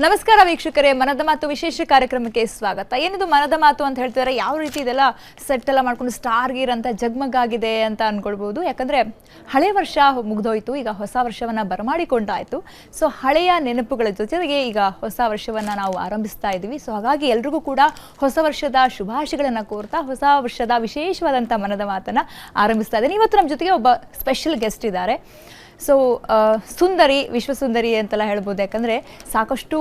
ನಮಸ್ಕಾರ ವೀಕ್ಷಕರೇ, ಮನದ ಮಾತು ವಿಶೇಷ ಕಾರ್ಯಕ್ರಮಕ್ಕೆ ಸ್ವಾಗತ. ಏನಿದು ಮನದ ಮಾತು ಅಂತ ಹೇಳ್ತಿದ್ದಾರೆ, ಯಾವ ರೀತಿ ಇದೆಲ್ಲ ಸೆಟ್ ಎಲ್ಲ ಮಾಡ್ಕೊಂಡು ಸ್ಟಾರ್ ಗೀರ್ ಅಂತ ಜಗ್ಮಗಾಗಿದೆ ಅಂತ ಅನ್ಕೊಳ್ಬಹುದು. ಯಾಕಂದ್ರೆ ಹಳೆ ವರ್ಷ ಮುಗ್ದೋಯ್ತು, ಈಗ ಹೊಸ ವರ್ಷವನ್ನ ಬರಮಾಡಿಕೊಂಡಾಯ್ತು. ಸೊ ಹಳೆಯ ನೆನಪುಗಳ ಜೊತೆಗೆ ಈಗ ಹೊಸ ವರ್ಷವನ್ನ ನಾವು ಆರಂಭಿಸ್ತಾ ಇದ್ದೀವಿ. ಸೊ ಹಾಗಾಗಿ ಎಲ್ರಿಗೂ ಕೂಡ ಹೊಸ ವರ್ಷದ ಶುಭಾಶಯಗಳನ್ನ ಕೋರ್ತಾ ಹೊಸ ವರ್ಷದ ವಿಶೇಷವಾದಂಥ ಮನದ ಮಾತನ್ನ ಆರಂಭಿಸ್ತಾ ಇದ್ದೀನಿ. ಇವತ್ತು ನಮ್ಮ ಜೊತೆಗೆ ಒಬ್ಬ ಸ್ಪೆಷಲ್ ಗೆಸ್ಟ್ ಇದ್ದಾರೆ. ಸೊ ಸುಂದರಿ, ವಿಶ್ವಸುಂದರಿ ಅಂತೆಲ್ಲ ಹೇಳ್ಬೋದು. ಯಾಕಂದರೆ ಸಾಕಷ್ಟು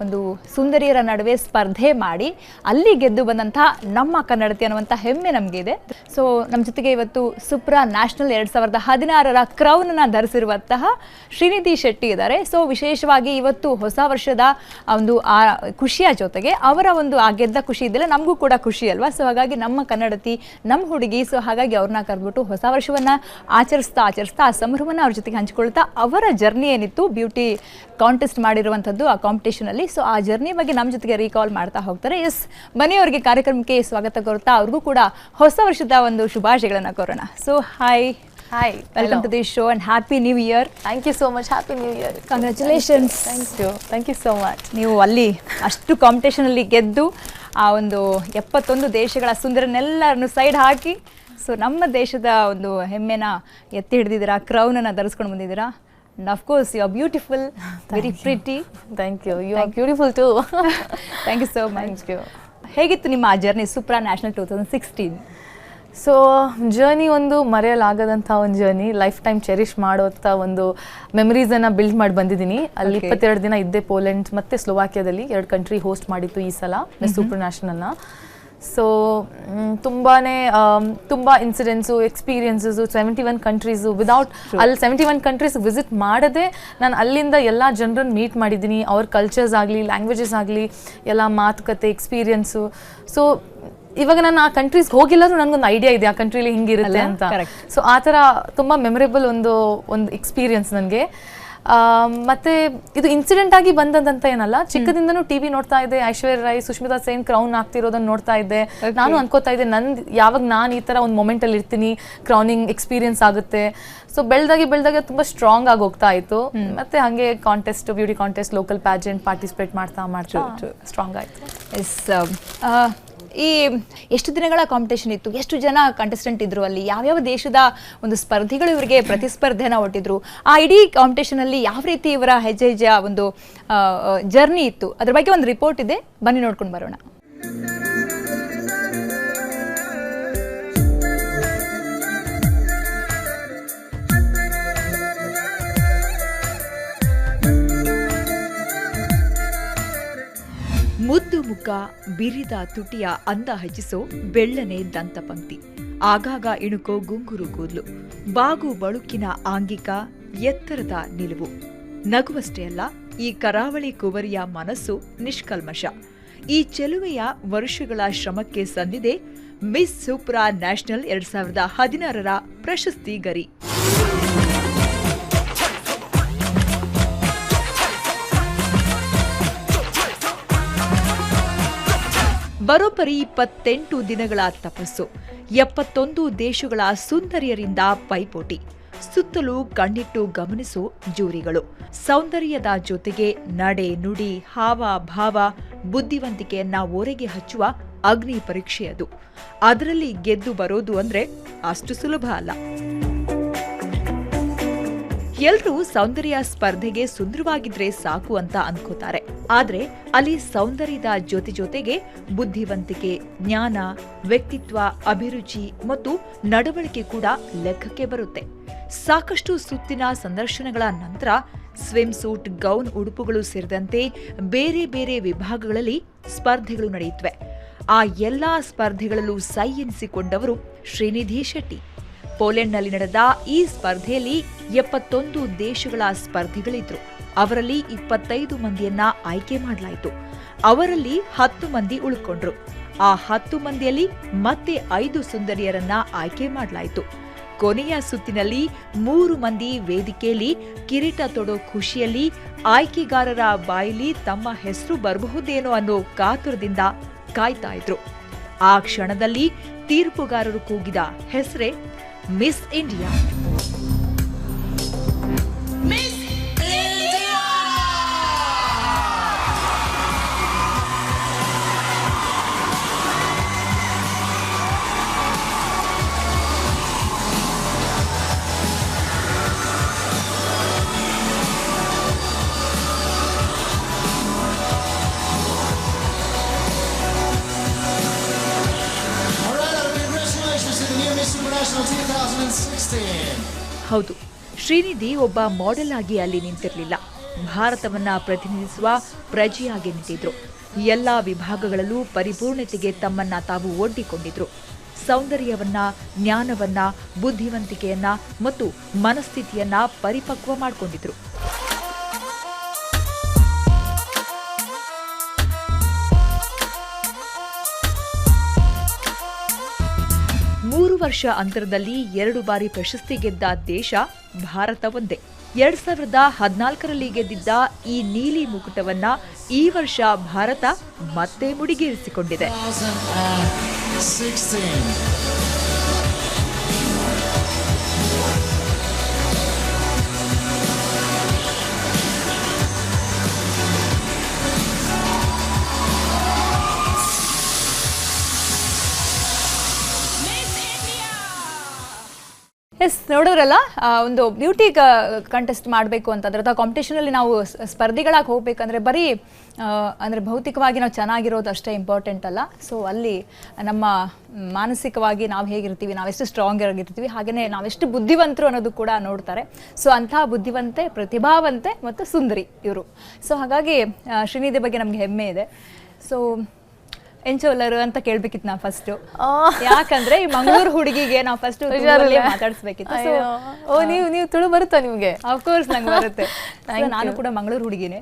ಒಂದು ಸುಂದರಿಯರ ನಡುವೆ ಸ್ಪರ್ಧೆ ಮಾಡಿ ಅಲ್ಲಿ ಗೆದ್ದು ಬಂದಂಥ ನಮ್ಮ ಕನ್ನಡತಿ ಅನ್ನುವಂಥ ಹೆಮ್ಮೆ ನಮಗೆ ಇದೆ. ಸೊ ನಮ್ಮ ಜೊತೆಗೆ ಇವತ್ತು ಸುಪ್ರಾ ನ್ಯಾಷನಲ್ 2016 ಕ್ರೌನನ್ನು ಧರಿಸಿರುವಂತಹ ಶ್ರೀನಿಧಿ ಶೆಟ್ಟಿ ಇದ್ದಾರೆ. ಸೊ ವಿಶೇಷವಾಗಿ ಇವತ್ತು ಹೊಸ ವರ್ಷದ ಒಂದು ಖುಷಿಯ ಜೊತೆಗೆ ಅವರ ಒಂದು ಆ ಗೆದ್ದ ಖುಷಿ ಇದೆಯಲ್ಲ, ನಮಗೂ ಕೂಡ ಖುಷಿ ಅಲ್ವಾ. ಸೊ ಹಾಗಾಗಿ ನಮ್ಮ ಕನ್ನಡತಿ, ನಮ್ಮ ಹುಡುಗಿ, ಸೊ ಹಾಗಾಗಿ ಅವ್ರನ್ನ ಕರೆದ್ಬಿಟ್ಟು ಹೊಸ ವರ್ಷವನ್ನು ಆಚರಿಸ್ತಾ ಆ ಸಂಭ್ರಮವನ್ನು ಜೊತೆಗೆ ಹಂಚಿಕೊಳ್ತಾ ಅವರ ಜರ್ನಿ ಏನಿತ್ತು, ಬ್ಯೂಟಿ ಕಾಂಟೆಸ್ಟ್ ಮಾಡಿರುವಂಥದ್ದು ಆ ಕಾಂಪಿಟೇಷನಲ್ಲಿ, ಸೊ ಆ ಜರ್ನಿ ಬಗ್ಗೆ ನಮ್ಮ ಜೊತೆಗೆ ರೀಕಾಲ್ ಮಾಡ್ತಾ ಹೋಗ್ತಾರೆ. ಎಸ್, ಬನ್ನಿ ಅವರಿಗೆ ಕಾರ್ಯಕ್ರಮಕ್ಕೆ ಸ್ವಾಗತ ಕೋರ್ತಾ ಅವ್ರಿಗೂ ಕೂಡ ಹೊಸ ವರ್ಷದ ಒಂದು ಶುಭಾಶಯಗಳನ್ನು ಕೋರೋಣ. So hi, welcome to the show and happy new year. Thank you so much. Happy new year. Congratulations. Thank you so much. ನೀವು ಅಲ್ಲಿ ಅಷ್ಟು ಕಾಂಪಿಟೇಷನಲ್ಲಿ ಗೆದ್ದು ಆ ಒಂದು 71 ದೇಶಗಳ ಸುಂದರನೆಲ್ಲರನ್ನು ಸೈಡ್ ಹಾಕಿ ಸೊ ನಮ್ಮ ದೇಶದ ಒಂದು ಹೆಮ್ಮೆನ ಎತ್ತಿ ಹಿಡಿದಿದ್ದೀರಾ, ಕ್ರೌನನ್ನು ಧರಿಸ್ಕೊಂಡು ಬಂದಿದ್ದೀರಾ. And of course you are beautiful, very pretty. Thank you. You are beautiful too. Thank you so much. ಹೇಗಿತ್ತು ನಿಮ್ಮ ಆ journey supranational 2016? So journey ಒಂದು ಮರೆಯಲಾಗದಂಥ ಒಂದು ಜರ್ನಿ, ಲೈಫ್ ಟೈಮ್ ಚೆರಿಷ್ ಮಾಡೋಂಥ ಒಂದು ಮೆಮರೀಸನ್ನು ಬಿಲ್ಡ್ ಮಾಡಿ ಬಂದಿದ್ದೀನಿ. ಅಲ್ಲಿ 22 ದಿನ ಇದ್ದೆ. ಪೋಲೆಂಡ್ ಮತ್ತು ಸ್ಲೋವಾಕಿಯಾದಲ್ಲಿ 2 ಕಂಟ್ರಿ ಹೋಸ್ಟ್ ಮಾಡಿತ್ತು ಈ ಸಲ ಸುಪ್ರಾ ನ್ಯಾಷನಲ್ನ. ಸೊ ತುಂಬ ಇನ್ಸಿಡೆಂಟ್ಸು, ಎಕ್ಸ್ಪೀರಿಯನ್ಸಸ್ಸು, 71 ಕಂಟ್ರೀಸು ವಿದೌಟ್ ಅಲ್ಲಿ 71 ಕಂಟ್ರೀಸ್ ವಿಸಿಟ್ ಮಾಡದೆ ನಾನು ಅಲ್ಲಿಂದ ಎಲ್ಲ ಜನರನ್ನು ಮೀಟ್ ಮಾಡಿದ್ದೀನಿ. ಅವ್ರ ಕಲ್ಚರ್ಸ್ ಆಗಲಿ, ಲ್ಯಾಂಗ್ವೇಜಸ್ ಆಗಲಿ, ಎಲ್ಲ ಮಾತುಕತೆ, ಎಕ್ಸ್ಪೀರಿಯನ್ಸು. ಸೊ ಇವಾಗ ನಾನು ಆ ಕಂಟ್ರೀಸ್ಗೆ ಹೋಗಿಲ್ಲರೂ ನನಗೊಂದು ಐಡಿಯಾ ಇದೆ ಆ ಕಂಟ್ರೀಲಿ ಹಿಂಗಿರುತ್ತೆ ಅಂತ. ಸೊ ಆ ಥರ ತುಂಬ ಮೆಮೊರೇಬಲ್ ಒಂದು ಎಕ್ಸ್ಪೀರಿಯನ್ಸ್ ನನಗೆ. ಮತ್ತು ಇದು ಇನ್ಸಿಡೆಂಟ್ ಆಗಿ ಬಂದದಂತ ಏನಲ್ಲ, ಚಿಕ್ಕದಿಂದನೂ ಟಿವಿ ನೋಡ್ತಾ ಇದ್ದೆ. ಐಶ್ವರ್ಯ ರೈ, ಸುಷ್ಮಿತಾ ಸೇನ್ ಕ್ರೌನ್ ಆಗ್ತಿರೋದನ್ನು ನೋಡ್ತಾ ಇದ್ದೆ. ನಾನು ಅನ್ಕೋತಾ ಇದ್ದೆ ಯಾವಾಗ ನಾನು ಈ ಥರ ಒಂದು ಮೊಮೆಂಟಲ್ಲಿ ಇರ್ತೀನಿ, ಕ್ರೌನಿಂಗ್ ಎಕ್ಸ್ಪೀರಿಯನ್ಸ್ ಆಗುತ್ತೆ. ಸೊ ಬೆಳೆದಾಗೆ ತುಂಬ ಸ್ಟ್ರಾಂಗ್ ಆಗಿ ಹೋಗ್ತಾ ಇತ್ತು. ಮತ್ತೆ ಹಾಗೆ contest, beauty contest, local pageant participate ಮಾಡ್ತಾ ಸ್ಟ್ರಾಂಗ್ ಆಯಿತು. ಎಸ್, ಈ ಎಷ್ಟು ದಿನಗಳ ಕಾಂಪಿಟೇಷನ್ ಇತ್ತು? ಎಷ್ಟು ಜನ ಕಂಟೆಸ್ಟೆಂಟ್ ಇದ್ರು ಅಲ್ಲಿ? ಯಾವ್ಯಾವ ದೇಶದ ಒಂದು ಸ್ಪರ್ಧಿಗಳು ಇವರಿಗೆ ಪ್ರತಿಸ್ಪರ್ಧೆನ ಒಟ್ಟಿದ್ರು? ಆ ಇಡೀ ಕಾಂಪಿಟೇಷನಲ್ಲಿ ಯಾವ ರೀತಿ ಇವರ ಹೆಜ್ಜೆಯ ಒಂದು ಜರ್ನಿ ಇತ್ತು? ಅದ್ರ ಬಗ್ಗೆ ಒಂದು ರಿಪೋರ್ಟ್ ಇದೆ, ಬನ್ನಿ ನೋಡ್ಕೊಂಡು ಬರೋಣ. ಮುದ್ದು ಮುಖ, ಬಿರಿದ ತುಟಿಯ ಅಂದ ಹೆಚ್ಚಿಸೋ ಬೆಳ್ಳನೆ ದಂತಪಂಕ್ತಿ, ಆಗಾಗ ಇಣುಕೋ ಗುಂಗುರು ಕೂದಲು, ಬಾಗು ಬಳುಕಿನ ಆಂಗಿಕ, ಎತ್ತರದ ನಿಲುವು. ನಗುವಷ್ಟೇ ಅಲ್ಲ, ಈ ಕರಾವಳಿ ಕುವರಿಯ ಮನಸ್ಸು ನಿಷ್ಕಲ್ಮಶ. ಈ ಚೆಲುವೆಯ ವರ್ಷಗಳ ಶ್ರಮಕ್ಕೆ ಸಂದಿದೆ ಮಿಸ್ ಸುಪ್ರಾ ನ್ಯಾಷನಲ್ 2016 ಪ್ರಶಸ್ತಿ ಗರಿ. ಬರೋಬ್ಬರಿ 28 ದಿನಗಳ ತಪಸ್ಸು, 71 ದೇಶಗಳ ಸುಂದರಿಯರಿಂದ ಪೈಪೋಟಿ, ಸುತ್ತಲೂ ಕಣ್ಣಿಟ್ಟು ಗಮನಿಸೋ ಜೂರಿಗಳು, ಸೌಂದರ್ಯದ ಜೊತೆಗೆ ನಡೆ ನುಡಿ, ಹಾವ ಭಾವ, ಬುದ್ಧಿವಂತಿಕೆಯನ್ನ ಓರೆಗೆ ಹಚ್ಚುವ ಅಗ್ನಿ ಪರೀಕ್ಷೆಯದು. ಅದರಲ್ಲಿ ಗೆದ್ದು ಬರೋದು ಅಂದ್ರೆ ಅಷ್ಟು ಸುಲಭ ಅಲ್ಲ. ಎಲ್ರೂ ಸೌಂದರ್ಯ ಸ್ಪರ್ಧೆಗೆ ಸುಂದರವಾಗಿದ್ರೆ ಸಾಕು ಅಂತ ಅನ್ಕೋತಾರೆ. ಆದ್ರೆ ಅಲ್ಲಿ ಸೌಂದರ್ಯದ ಜೊತೆಗೆ ಬುದ್ಧಿವಂತಿಕೆ, ಜ್ಞಾನ, ವ್ಯಕ್ತಿತ್ವ, ಅಭಿರುಚಿ ಮತ್ತು ನಡವಳಿಕೆ ಕೂಡ ಲೆಕ್ಕಕ್ಕೆ ಬರುತ್ತೆ. ಸಾಕಷ್ಟು ಸುತ್ತಿನ ಸಂದರ್ಶನಗಳ ನಂತರ ಸ್ವಿಮ್ ಸೂಟ್, ಗೌನ್ ಉಡುಪುಗಳು ಸೇರಿದಂತೆ ಬೇರೆ ಬೇರೆ ವಿಭಾಗಗಳಲ್ಲಿ ಸ್ಪರ್ಧೆಗಳು ನಡೆಯುತ್ತವೆ. ಆ ಎಲ್ಲಾ ಸ್ಪರ್ಧೆಗಳಲ್ಲೂ ಸೈ ಎನಿಸಿಕೊಂಡವರು ಶ್ರೀನಿಧಿ ಶೆಟ್ಟಿ. ಪೋಲೆಂಡ್ನಲ್ಲಿ ನಡೆದ ಈ ಸ್ಪರ್ಧೆಯಲ್ಲಿ 71 ದೇಶಗಳ ಸ್ಪರ್ಧಿಗಳಿದ್ರು. ಅವರಲ್ಲಿ 25 ಮಂದಿಯನ್ನ ಆಯ್ಕೆ ಮಾಡಲಾಯಿತು. ಅವರಲ್ಲಿ 10 ಮಂದಿ ಉಳ್ಕೊಂಡ್ರು. ಆ 10 ಮಂದಿಯಲ್ಲಿ ಮತ್ತೆ 5 ಸುಂದರಿಯರನ್ನ ಆಯ್ಕೆ ಮಾಡಲಾಯಿತು. ಕೊನೆಯ ಸುತ್ತಿನಲ್ಲಿ 3 ಮಂದಿ ವೇದಿಕೆಯಲ್ಲಿ ಕಿರೀಟ ತೊಡೋ ಖುಷಿಯಲ್ಲಿ ಆಯ್ಕೆಗಾರರ ಬಾಯಲ್ಲಿ ತಮ್ಮ ಹೆಸರು ಬರಬಹುದೇನೋ ಅನ್ನೋ ಕಾತುರದಿಂದ ಕಾಯ್ತಾ ಇದ್ರು. ಆ ಕ್ಷಣದಲ್ಲಿ ತೀರ್ಪುಗಾರರು ಕೂಗಿದ ಹೆಸರೇ ಮಿಸ್ ಇಂಡಿಯಾ. International 2016. ಹೌದು, ಶ್ರೀನಿಧಿ ಒಬ್ಬ ಮಾಡೆಲ್ ಆಗಿ ಅಲ್ಲಿ ನಿಂತಿರಲಿಲ್ಲ. ಭಾರತವನ್ನ ಪ್ರತಿನಿಧಿಸುವ ಪ್ರಜೆಯಾಗಿ ನಿಂತಿದ್ರು. ಎಲ್ಲ ವಿಭಾಗಗಳಲ್ಲೂ ಪರಿಪೂರ್ಣತೆಗೆ ತಮ್ಮನ್ನ ತಾವು ಒಡ್ಡಿಕೊಂಡಿದ್ರು. ಸೌಂದರ್ಯವನ್ನ, ಜ್ಞಾನವನ್ನ, ಬುದ್ಧಿವಂತಿಕೆಯನ್ನ ಮತ್ತು ಮನಸ್ಥಿತಿಯನ್ನ ಪರಿಪಕ್ವ ಮಾಡಿಕೊಂಡಿದ್ರು. 3 ವರ್ಷ ಅಂತರದಲ್ಲಿ 2 ಬಾರಿ ಪ್ರಶಸ್ತಿ ಗೆದ್ದ ದೇಶ ಭಾರತ ಒಂದೇ. 2014ರಲ್ಲಿ ಗೆದ್ದಿದ್ದ ಈ ನೀಲಿ ಮುಕುಟವನ್ನ ಈ ವರ್ಷ ಭಾರತ ಮತ್ತೆ ಮುಡಿಗೇರಿಸಿಕೊಂಡಿದೆ. 2016. ಎಸ್, ನೋಡಿದ್ರಲ್ಲ, ಒಂದು ಬ್ಯೂಟಿ ಕಂಟೆಸ್ಟ್ ಮಾಡಬೇಕು ಅಂತಂದ್ರೆ ಅಥವಾ ಕಾಂಪಿಟೇಷನಲ್ಲಿ ನಾವು ಸ್ಪರ್ಧಿಗಳಾಗಿ ಹೋಗ್ಬೇಕಂದ್ರೆ ಬರೀ ಅಂದರೆ ಭೌತಿಕವಾಗಿ ನಾವು ಚೆನ್ನಾಗಿರೋದು ಅಷ್ಟೇ ಇಂಪಾರ್ಟೆಂಟ್ ಅಲ್ಲ. ಸೊ ಅಲ್ಲಿ ನಮ್ಮ ಮಾನಸಿಕವಾಗಿ ನಾವು ಹೇಗಿರ್ತೀವಿ, ನಾವೆಷ್ಟು ಸ್ಟ್ರಾಂಗ್ ಆಗಿರ್ತೀವಿ, ಹಾಗೆಯೇ ನಾವೆಷ್ಟು ಬುದ್ಧಿವಂತರು ಅನ್ನೋದು ಕೂಡ ನೋಡ್ತಾರೆ. ಸೊ ಅಂತಹ ಬುದ್ಧಿವಂತೆ, ಪ್ರತಿಭಾವಂತೆ ಮತ್ತು ಸುಂದರಿ ಇವರು. ಸೊ ಹಾಗಾಗಿ ಶ್ರೀನಿಧಿ ಬಗ್ಗೆ ನಮಗೆ ಹೆಮ್ಮೆ ಇದೆ. ಸೊ ಎಂಚೋಲರು ಅಂತ ಕೇಳ್ಬೇಕಿತ್ತು ನಾವು ಫಸ್ಟ್, ಯಾಕಂದ್ರೆ ಈ ಮಂಗಳೂರು ಹುಡುಗಿಗೆ ನಾವು ಫಸ್ಟ್ ಮಾತಾಡಿಸ್ಬೇಕಿತ್ತು. ನೀವು ತುಳು ಬರುತ್ತಾ ನಿಮ್ಗೆ? ಅಫ್ಕೋರ್ಸ್ ನಂಗೆ ಬರುತ್ತೆ. ನಾನು ಕೂಡ ಮಂಗಳೂರು ಹುಡುಗಿನೇ,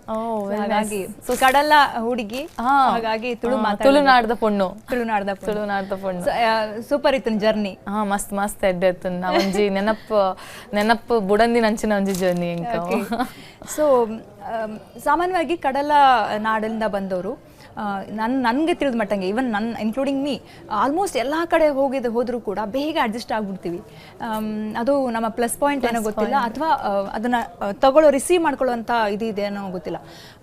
ಹಾಗಾಗಿ ಕಡಲ ಹುಡುಗಿ, ಹಾಗಾಗಿ ತುಳುನಾಡ್ದ ಪೊಣ್ಣು. ಸೂಪರ್ ಇತ್ತು ಜರ್ನಿ. ಮಸ್ತ್ ಮಸ್ತ್ ಎಡ್ಡೆತ್ತು ಒಂಜಿ ನೆನಪು ಬುಡಂದಿ ನಂಚಿನ ಒಂಜಿ ಜರ್ನಿ. ಸೊ ಸಾಮಾನ್ಯವಾಗಿ ಕಡಲ ನಾಡಿಂದ ಬಂದವರು ನನಗೆ ತಿಳಿದ ಮಟ್ಟಂಗೆ, ಈವನ್ ಇನ್ಕ್ಲೂಡಿಂಗ್ ಮೀ, ಆಲ್ಮೋಸ್ಟ್ ಎಲ್ಲ ಕಡೆ ಹೋದರೂ ಕೂಡ ಬೇಗ ಅಡ್ಜಸ್ಟ್ ಆಗ್ಬಿಡ್ತೀವಿ. ಅದು ನಮ್ಮ ಪ್ಲಸ್ ಪಾಯಿಂಟ್ ಏನೋ ಗೊತ್ತಿಲ್ಲ, ಅಥವಾ ಅದನ್ನು ರಿಸೀವ್ ಮಾಡ್ಕೊಳ್ಳುವಂಥ ಇದೆ ಏನೋ ಗೊತ್ತಿಲ್ಲ.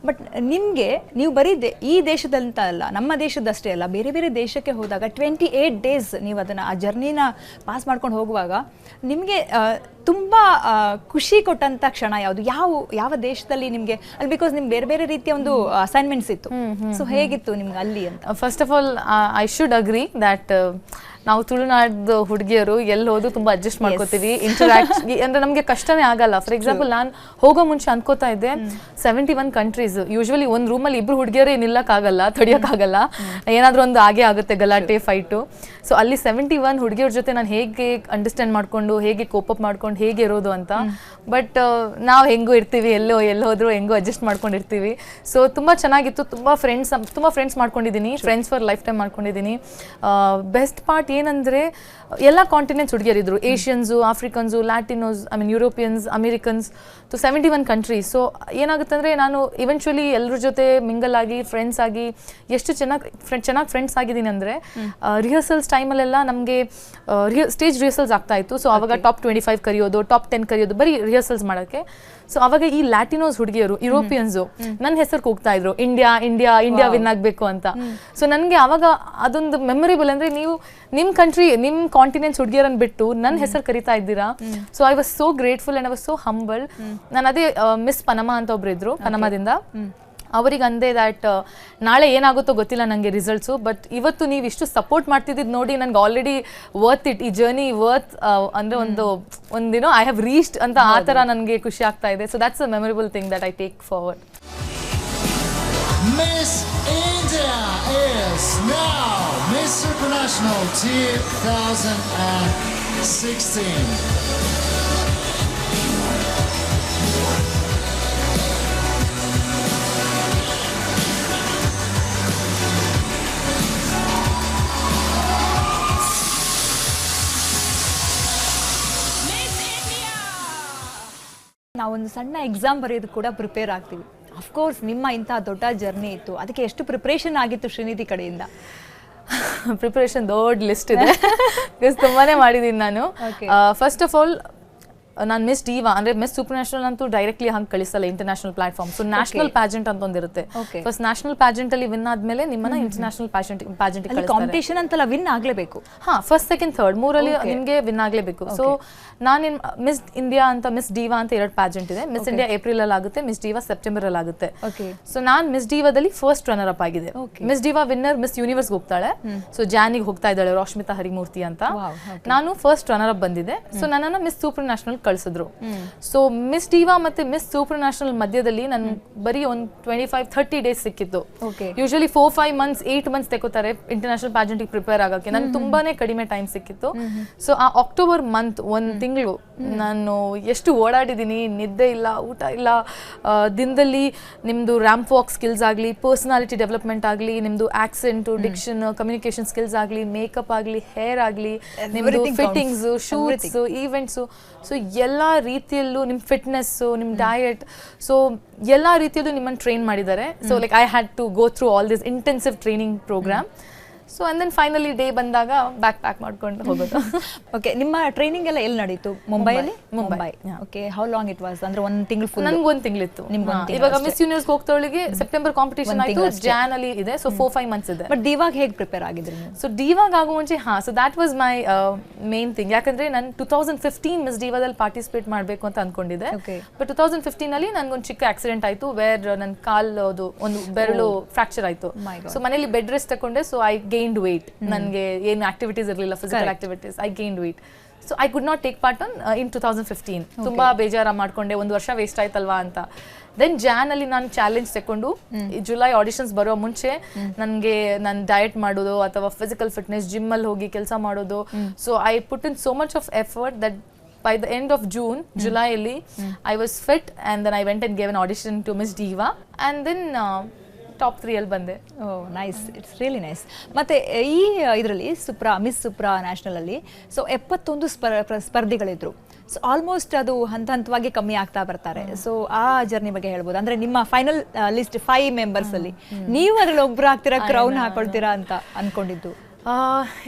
ಬಟ್ ನಿಮಗೆ, ನೀವು ಬರೀ ಈ ದೇಶದಂತ ಅಲ್ಲ, ನಮ್ಮ ದೇಶದಷ್ಟೇ ಅಲ್ಲ, ಬೇರೆ ಬೇರೆ ದೇಶಕ್ಕೆ ಹೋದಾಗ 28 ಡೇಸ್ ನೀವು ಆ ಜರ್ನಿನ ಪಾಸ್ ಮಾಡ್ಕೊಂಡು ಹೋಗುವಾಗ ನಿಮಗೆ ತುಂಬ ಖುಷಿ ಕೊಟ್ಟಂಥ ಕ್ಷಣ ಯಾವುದು? ಯಾವ ದೇಶದಲ್ಲಿ ನಿಮಗೆ ಅಲ್ಲಿ, ಬಿಕಾಸ್ ನಿಮ್ಗೆ ಬೇರೆ ಬೇರೆ ರೀತಿಯ ಒಂದು ಅಸೈನ್ಮೆಂಟ್ಸ್ ಇತ್ತು. ಸೊ ಹೇಗಿತ್ತು ನಿಮ್ಗೆ ಅಲ್ಲಿ ಅಂತ? First of all I should agree that ನಾವು ತುಳುನಾಡ್ದು ಹುಡುಗಿಯರು ಎಲ್ಲಿ ಹೋದ್ರು ತುಂಬಾ ಅಡ್ಜಸ್ಟ್ ಮಾಡ್ಕೋತೀವಿ. ಇಂಟರಾಕ್ಟ್ ಅಂದ್ರೆ ನಮಗೆ ಕಷ್ಟನೇ ಆಗಲ್ಲ. ಫಾರ್ ಎಕ್ಸಾಂಪಲ್, ನಾನು ಹೋಗೋ ಮುಂಚೆ ಅನ್ಕೋತಾ ಇದ್ದೆ 71 ಕಂಟ್ರೀಸ್, ಯೂಶುವಲಿ ಒಂದು ರೂಮಲ್ಲಿ ಇಬ್ರು ಹುಡುಗಿಯರೇ ನಿಲ್ಲಕ್ಕಾಗಲ್ಲ, ತಡಿಯೋಕ್ಕಾಗಲ್ಲ, ಏನಾದ್ರೂ ಒಂದು ಆಗೇ ಆಗುತ್ತೆ, ಗಲಾಟೆ, ಫೈಟು. ಸೊ ಅಲ್ಲಿ 71 ಹುಡುಗಿಯರ ಜೊತೆ ನಾನು ಹೇಗೆ ಅಂಡರ್ಸ್ಟ್ಯಾಂಡ್ ಮಾಡ್ಕೊಂಡು, ಹೇಗೆ ಕೋಪಪ್ ಮಾಡ್ಕೊಂಡು, ಹೇಗೆ ಇರೋದು ಅಂತ. ಬಟ್ ನಾವು ಹೆಂಗೂ ಇರ್ತೀವಿ, ಎಲ್ಲೋದ್ರೂ ಹೆಂಗೂ ಅಡ್ಜಸ್ಟ್ ಮಾಡ್ಕೊಂಡಿರ್ತೀವಿ. ಸೊ ತುಂಬ ಚೆನ್ನಾಗಿತ್ತು. ತುಂಬ ಫ್ರೆಂಡ್ಸ್ ಮಾಡ್ಕೊಂಡಿದ್ದೀನಿ, ಫ್ರೆಂಡ್ಸ್ ಫಾರ್ ಲೈಫ್ ಟೈಮ್ ಮಾಡ್ಕೊಂಡಿದ್ದೀನಿ. ಬೆಸ್ಟ್ ಪಾರ್ಟ್ ಏನಂದರೆ ಎಲ್ಲ ಕಾಂಟಿನೆಂಟ್ಸ್ ಹುಡುಗಿಯರಿದ್ರು, Asians, Africans, Latinos, Europeans, Americans, 71 countries. So ಏನಾಗುತ್ತೆ ಅಂದರೆ ನಾನು ಇವೆಂಚುಲಿ ಎಲ್ಲರ ಜೊತೆ ಮಿಂಗಲ್ ಆಗಿ, ಫ್ರೆಂಡ್ಸ್ ಆಗಿ ಎಷ್ಟು ಚೆನ್ನಾಗಿ ಫ್ರೆಂಡ್ಸ್ ಆಗಿದ್ದೀನಿ ಅಂದರೆ, ರಿಹರ್ಸಲ್ಸ್ ಟೈಮಲ್ಲೆಲ್ಲ ನಮಗೆ ಸ್ಟೇಜ್ ರಿಹರ್ಸಲ್ಸ್ ಆಗ್ತಾ ಇತ್ತು. ಸೊ ಅವಾಗ ಟಾಪ್ 25 ಕರೆಯೋದು, ಟಾಪ್ 10 ಕರೆಯೋದು, ಬರೀ ರಿಹರ್ಸಲ್ಸ್ ಮಾಡೋಕ್ಕೆ. ಸೊ ಅವಾಗ ಈ ಲ್ಯಾಟಿನೋಸ್ ಹುಡುಗಿಯರು, ಯುರೋಪಿಯನ್ಸು ನನ್ನ ಹೆಸರು ಕೂಗ್ತಾ ಇದ್ರು, ಇಂಡಿಯಾ ವಿನ್ ಆಗಬೇಕು ಅಂತ. ಸೊ ನನಗೆ ಅವಾಗ ಅದೊಂದು ಮೆಮೊರೇಬಲ್. ಅಂದರೆ ನೀವು ನಿಮ್ಮ ಕಂಟ್ರಿ, ನಿಮ್ಮ ಕಾಂಟಿನೆಂಟ್ಸ್ ಹುಡುಗಿಯರನ್ನು ಬಿಟ್ಟು ನನ್ನ ಹೆಸರು ಕರಿತಾ ಇದ್ದೀರಾ. So I was so grateful and I was so humble. ನಾನು ಅದೇ ಮಿಸ್ ಪನಮಾ ಅಂತ ಒಬ್ರು ಇದ್ರು ಪನಮಾದಿಂದ, ಅವರಿಗೆ ಅಂದೆ ದ್ಯಾಟ್ ನಾಳೆ ಏನಾಗುತ್ತೋ ಗೊತ್ತಿಲ್ಲ ನನಗೆ ರಿಸಲ್ಟ್ಸು, ಬಟ್ ಇವತ್ತು ನೀವು ಇಷ್ಟು ಸಪೋರ್ಟ್ ಮಾಡ್ತಿದ್ದು ನೋಡಿ ನನಗೆ ಆಲ್ರೆಡಿ ವರ್ತ್ ಇಟ್, ಈ ಜರ್ನಿ ವರ್ತ್, ಅಂದರೆ ಒಂದಿನೋ ಐ ಹ್ಯಾವ್ ರೀಚ್ಡ್ ಅಂತ ಆ ಥರ ನನಗೆ ಖುಷಿ ಆಗ್ತಾ ಇದೆ. So that's a memorable thing that I take forward. Miss India is now Miss International 2016. ನಾವೊಂದು ಸಣ್ಣ ಎಕ್ಸಾಮ್ ಬರೆಯೋದು ಕೂಡ ಪ್ರಿಪೇರ್ ಆಗ್ತೀವಿ. ಅಫ್ಕೋರ್ಸ್ ನಿಮ್ಮ ಇಂಥ ದೊಡ್ಡ ಜರ್ನಿ ಇತ್ತು, ಅದಕ್ಕೆ ಎಷ್ಟು ಪ್ರಿಪ್ರೇಷನ್ ಆಗಿತ್ತು ಶ್ರೀನಿಧಿ ಕಡೆಯಿಂದ? ಪ್ರಿಪರೇಷನ್ ದೊಡ್ಡ ಲಿಸ್ಟ್ ಇದೆ, ಬಿಕಾಸ್ ತುಂಬಾನೇ ಮಾಡಿದ್ದೀನಿ ನಾನು. ಫಸ್ಟ್ ಆಫ್ ಆಲ್ ನಾನು ಮಿಸ್ ಡೀವಾ ಅಂದ್ರೆ ಮಿಸ್ ಸೂಪರ್ ನ್ಯಾಷನಲ್ ಅಂತೂ ಡೈರೆಕ್ಟ್ಲಿ ಹಂಗೆ ಕಳಿಸಲ್ಲ international platform. So national pageant ಅಂತ ಒಂದಿರುತ್ತೆ. ಫಸ್ಟ್ ನ್ಯಾಷನಲ್ ಪ್ಯಾಜೆಂಟ್ ಅಲ್ಲಿ ವಿನ್ ಆದ್ಮೇಲೆ ನಿಮ್ಮನ್ನ ಇಂಟರ್ನ್ಯಾಷನಲ್ ಪ್ಯಾಜೆಂಟ್ ಕಾಂಪಿಟೇಷನ್ ಅಂತಲ್ಲ, ವಿನ್ ಆಗ್ಲೇಬೇಕು. ಹಾ, ಫಸ್ಟ್ ಸೆಕೆಂಡ್ ಥರ್ಡ್ ಮೂರಲ್ಲಿ ನಿಮಗೆ ವಿನ್ ಆಗ್ಲೇಬೇಕು. ಸೊ ನಾನು ಮಿಸ್ ಇಂಡಿಯಾ ಅಂತ, ಮಿಸ್ ಡೀವಾ ಅಂತ 2 ಪ್ಯಾಜೆಂಟ್ ಇದೆ. ಮಿಸ್ ಇಂಡಿಯಾ ಏಪ್ರಿಲ್ ಅಲ್ಲಿ ಆಗುತ್ತೆ, ಮಿಸ್ ಡೀವಾ ಸೆಪ್ಟೆಂಬರ್ ಅಲ್ಲಿ ಆಗುತ್ತೆ. ಸೊ ನಾನು ಮಿಸ್ ಡೀವಾದಲ್ಲಿ ಫಸ್ಟ್ ರನ್ನರ್ ಅಪ್ ಆಗಿದೆ. ಮಿಸ್ ಡೀವಾ ವಿನ್ನರ್ ಮಿಸ್ ಯೂನಿವರ್ಸ್ ಹೋಗ್ತಾಳೆ. ಸೊ ಜಾನಿಗೆ ಹೋಗ್ತಾ ಇದ್ದಾಳೆ ರಶ್ಮಿತಾ ಹರಿಮೂರ್ತಿ ಅಂತ. ನಾನು ಫಸ್ಟ್ ರನ್ನರ್ ಅಪ್ ಬಂದಿದೆ. ಸೊ ನನ್ನನ್ನು ಮಿಸ್ ಸೂಪರ್ ನ್ಯಾಷನಲ್ ಕಳಿಸಿದ್ರು. ಸೊ ಮಿಸ್ ಡೀವಾ ಮತ್ತೆ ಮಿಸ್ ಸೂಪರ್ ನ್ಯಾಷನಲ್ ಮಧ್ಯದಲ್ಲಿ ನನ್ ಬರೀ ಒಂದು 25-30 ಡೇಸ್ ಸಿಕ್ಕಿತ್ತು. ಯೂಶಲಿ 4-5 months 8 months ತೆಕೋತಾರೆ ಇಂಟರ್ನ್ಯಾಷನಲ್ ಪ್ಯಾಜೆಂಟ್ ಪ್ರಿಪೇರ್ ಆಗಕ್ಕೆ. ನನ್ಗೆ ತುಂಬಾನೇ ಕಡಿಮೆ ಟೈಮ್ ಸಿಕ್ಕಿತ್ತು. ಸೊ ಆ ಅಕ್ಟೋಬರ್ ಮಂತ್ ಒಂದು ತಿಂಗಳು ನಾನು ಎಷ್ಟು ಓಡಾಡಿದ್ದೀನಿ, ನಿದ್ದೆ ಇಲ್ಲ, ಊಟ ಇಲ್ಲ. ದಿನದಲ್ಲಿ ನಿಮ್ದು ರ್ಯಾಂಪ್ ವಾಕ್ ಸ್ಕಿಲ್ಸ್ ಆಗಲಿ, ಪರ್ಸನಾಲಿಟಿ ಡೆವಲಪ್ಮೆಂಟ್ ಆಗಲಿ, ನಿಮ್ದು ಆಕ್ಸೆಂಟು, ಡಿಕ್ಷನ್, ಕಮ್ಯುನಿಕೇಶನ್ ಸ್ಕಿಲ್ಸ್ ಆಗಲಿ, ಮೇಕಪ್ ಆಗಲಿ, ಹೇರ್ ಆಗಲಿ, ನಿಮ್ದು ಫಿಟ್ಟಿಂಗ್ಸ್, ಶೂಟ್ಸ್, ಈವೆಂಟ್ಸು, ಸೊ ಎಲ್ಲ ರೀತಿಯಲ್ಲೂ ನಿಮ್ಮ ಫಿಟ್ನೆಸ್ಸು, ನಿಮ್ಮ ಡಯಟ್, ಸೊ ಎಲ್ಲ ರೀತಿಯಲ್ಲೂ ನಿಮ್ಮನ್ನು ಟ್ರೈನ್ ಮಾಡಿದ್ದಾರೆ. So like I had to go through all this intensive training program. So and then finally day ಬಂದಾಗ ಬ್ಯಾಕ್ ಪ್ಯಾಕ್ ಮಾಡ್ಕೊಂಡು ಹೋಗೋದು. ಓಕೆ, ನಿಮ್ಮ ಟ್ರೈನಿಂಗ್ ಎಲ್ಲ ಎಲ್ಲಿ ನಡೀತು? ಮುಂಬೈಯಲ್ಲಿ? Mumbai. Okay, how long it was? ಅಂದ್ರೆ ಒಂದು ತಿಂಗಳು ಫುಲ್? ನನಗೆ ಒಂದು ತಿಂಗಳಿತ್ತು. ಇವಾಗ ಮಿಸ್ ಯೂನಿವರ್ಸ್ ಹೋಗ್ತವಳಿಗೆ ಸೆಪ್ಟೆಂಬರ್ ಕಾಂಪಿಟೇಷನ್ ಆಯಿತು, ಜಾನ್ ಅಲ್ಲಿ ಇದೆ. ಸೊ 4-5 months ಇದೆ. ಬಟ್ ಡಿವಾಗ ಹೇಗೆ ಪ್ರಿಪೇರ್ ಆಗಿದ್ರಿ ನೀವು? ಸೊ ಡಿವಾಗ ಆಗೋ ಮುಂಚೆ so that was my main thing. ಯಾಕಂದ್ರೆ ನಾನು 2015 ಮಿಸ್ ಡಿವಾದಲ್ಲಿ ಪಾರ್ಟಿಸಿಪೇಟ್ ಮಾಡಬೇಕು ಅಂತ ಅನ್ಕೊಂಡಿದ್ದೆ. ಬಟ್ 2015 ಅಲ್ಲಿ ನನ್ಗೊಂದು ಚಿಕ್ಕ ಆಕ್ಸಿಡೆಂಟ್ ಆಯಿತು, ವೇರ್ ನನ್ನ ಕಾಲು ಒಂದು ಬೆರಳು ಫ್ರಾಕ್ಚರ್ ಆಯಿತು. ಸೊ ಮನೇಲಿ ಬೆಡ್ ರೆಸ್ಟ್ ತಗೊಂಡೆ. So I gained weight. ನನಗೆ ಏನು ಆಕ್ಟಿವಿಟೀಸ್ ಇರಲಿಲ್ಲ, physical activities. I gained weight. So I could not take part in 2015. ತುಂಬಾ ಬೇಜಾರ ಮಾಡ್ಕೊಂಡೆ, ಒಂದು ವರ್ಷ ವೇಸ್ಟ್ ಆಯ್ತಲ್ವಾ ಅಂತ. ದೆನ್ ಜಾನ್ ಅಲ್ಲಿ ನಾನು ಚಾಲೆಂಜ್ ತಗೊಂಡು ಜುಲೈ ಆಡಿಷನ್ಸ್ ಬರೋ ಮುಂಚೆ ನನಗೆ ನಾನು ಡಯಟ್ ಮಾಡೋದು ಅಥವಾ ಫಿಸಿಕಲ್ ಫಿಟ್ನೆಸ್ ಜಿಮ್ ಅಲ್ಲಿ ಹೋಗಿ ಕೆಲಸ ಮಾಡೋದು. So I put in so much of effort that by the end of June, July ಅಲ್ಲಿ I was fit and then I went and gave an audition to Miss Diva and then top 3 ಅಲ್ಲಿ ಬಂದೆ. Nice, it's really nice. ಮತ್ತೆ ಈ ಇದರಲ್ಲಿ miss ಸುಪ್ರಾ national ಅಲ್ಲಿ 71 ಸ್ಪರ್ಧಿಗಳಿದ್ರು. So almost ಅದು ಹಂತ ಹಂತವಾಗಿ ಕಮ್ಮಿ ಆಗ್ತಾ ಬರ್ತಾರೆ. ಸೊ ಆ ಜರ್ನಿ ಬಗ್ಗೆ ಹೇಳ್ಬೋದು? ಅಂದ್ರೆ ನಿಮ್ಮ ಫೈನಲ್ ಲಿಸ್ಟ್ 5 ಮೆಂಬರ್ಸ್ ಅಲ್ಲಿ ನೀವು ಅದ್ರಲ್ಲಿ ಒಬ್ರು ಆಗ್ತೀರಾ, ಕ್ರೌನ್ ಹಾಕೊಳ್ತೀರಾ ಅಂತ ಅನ್ಕೊಂಡಿದ್ದು?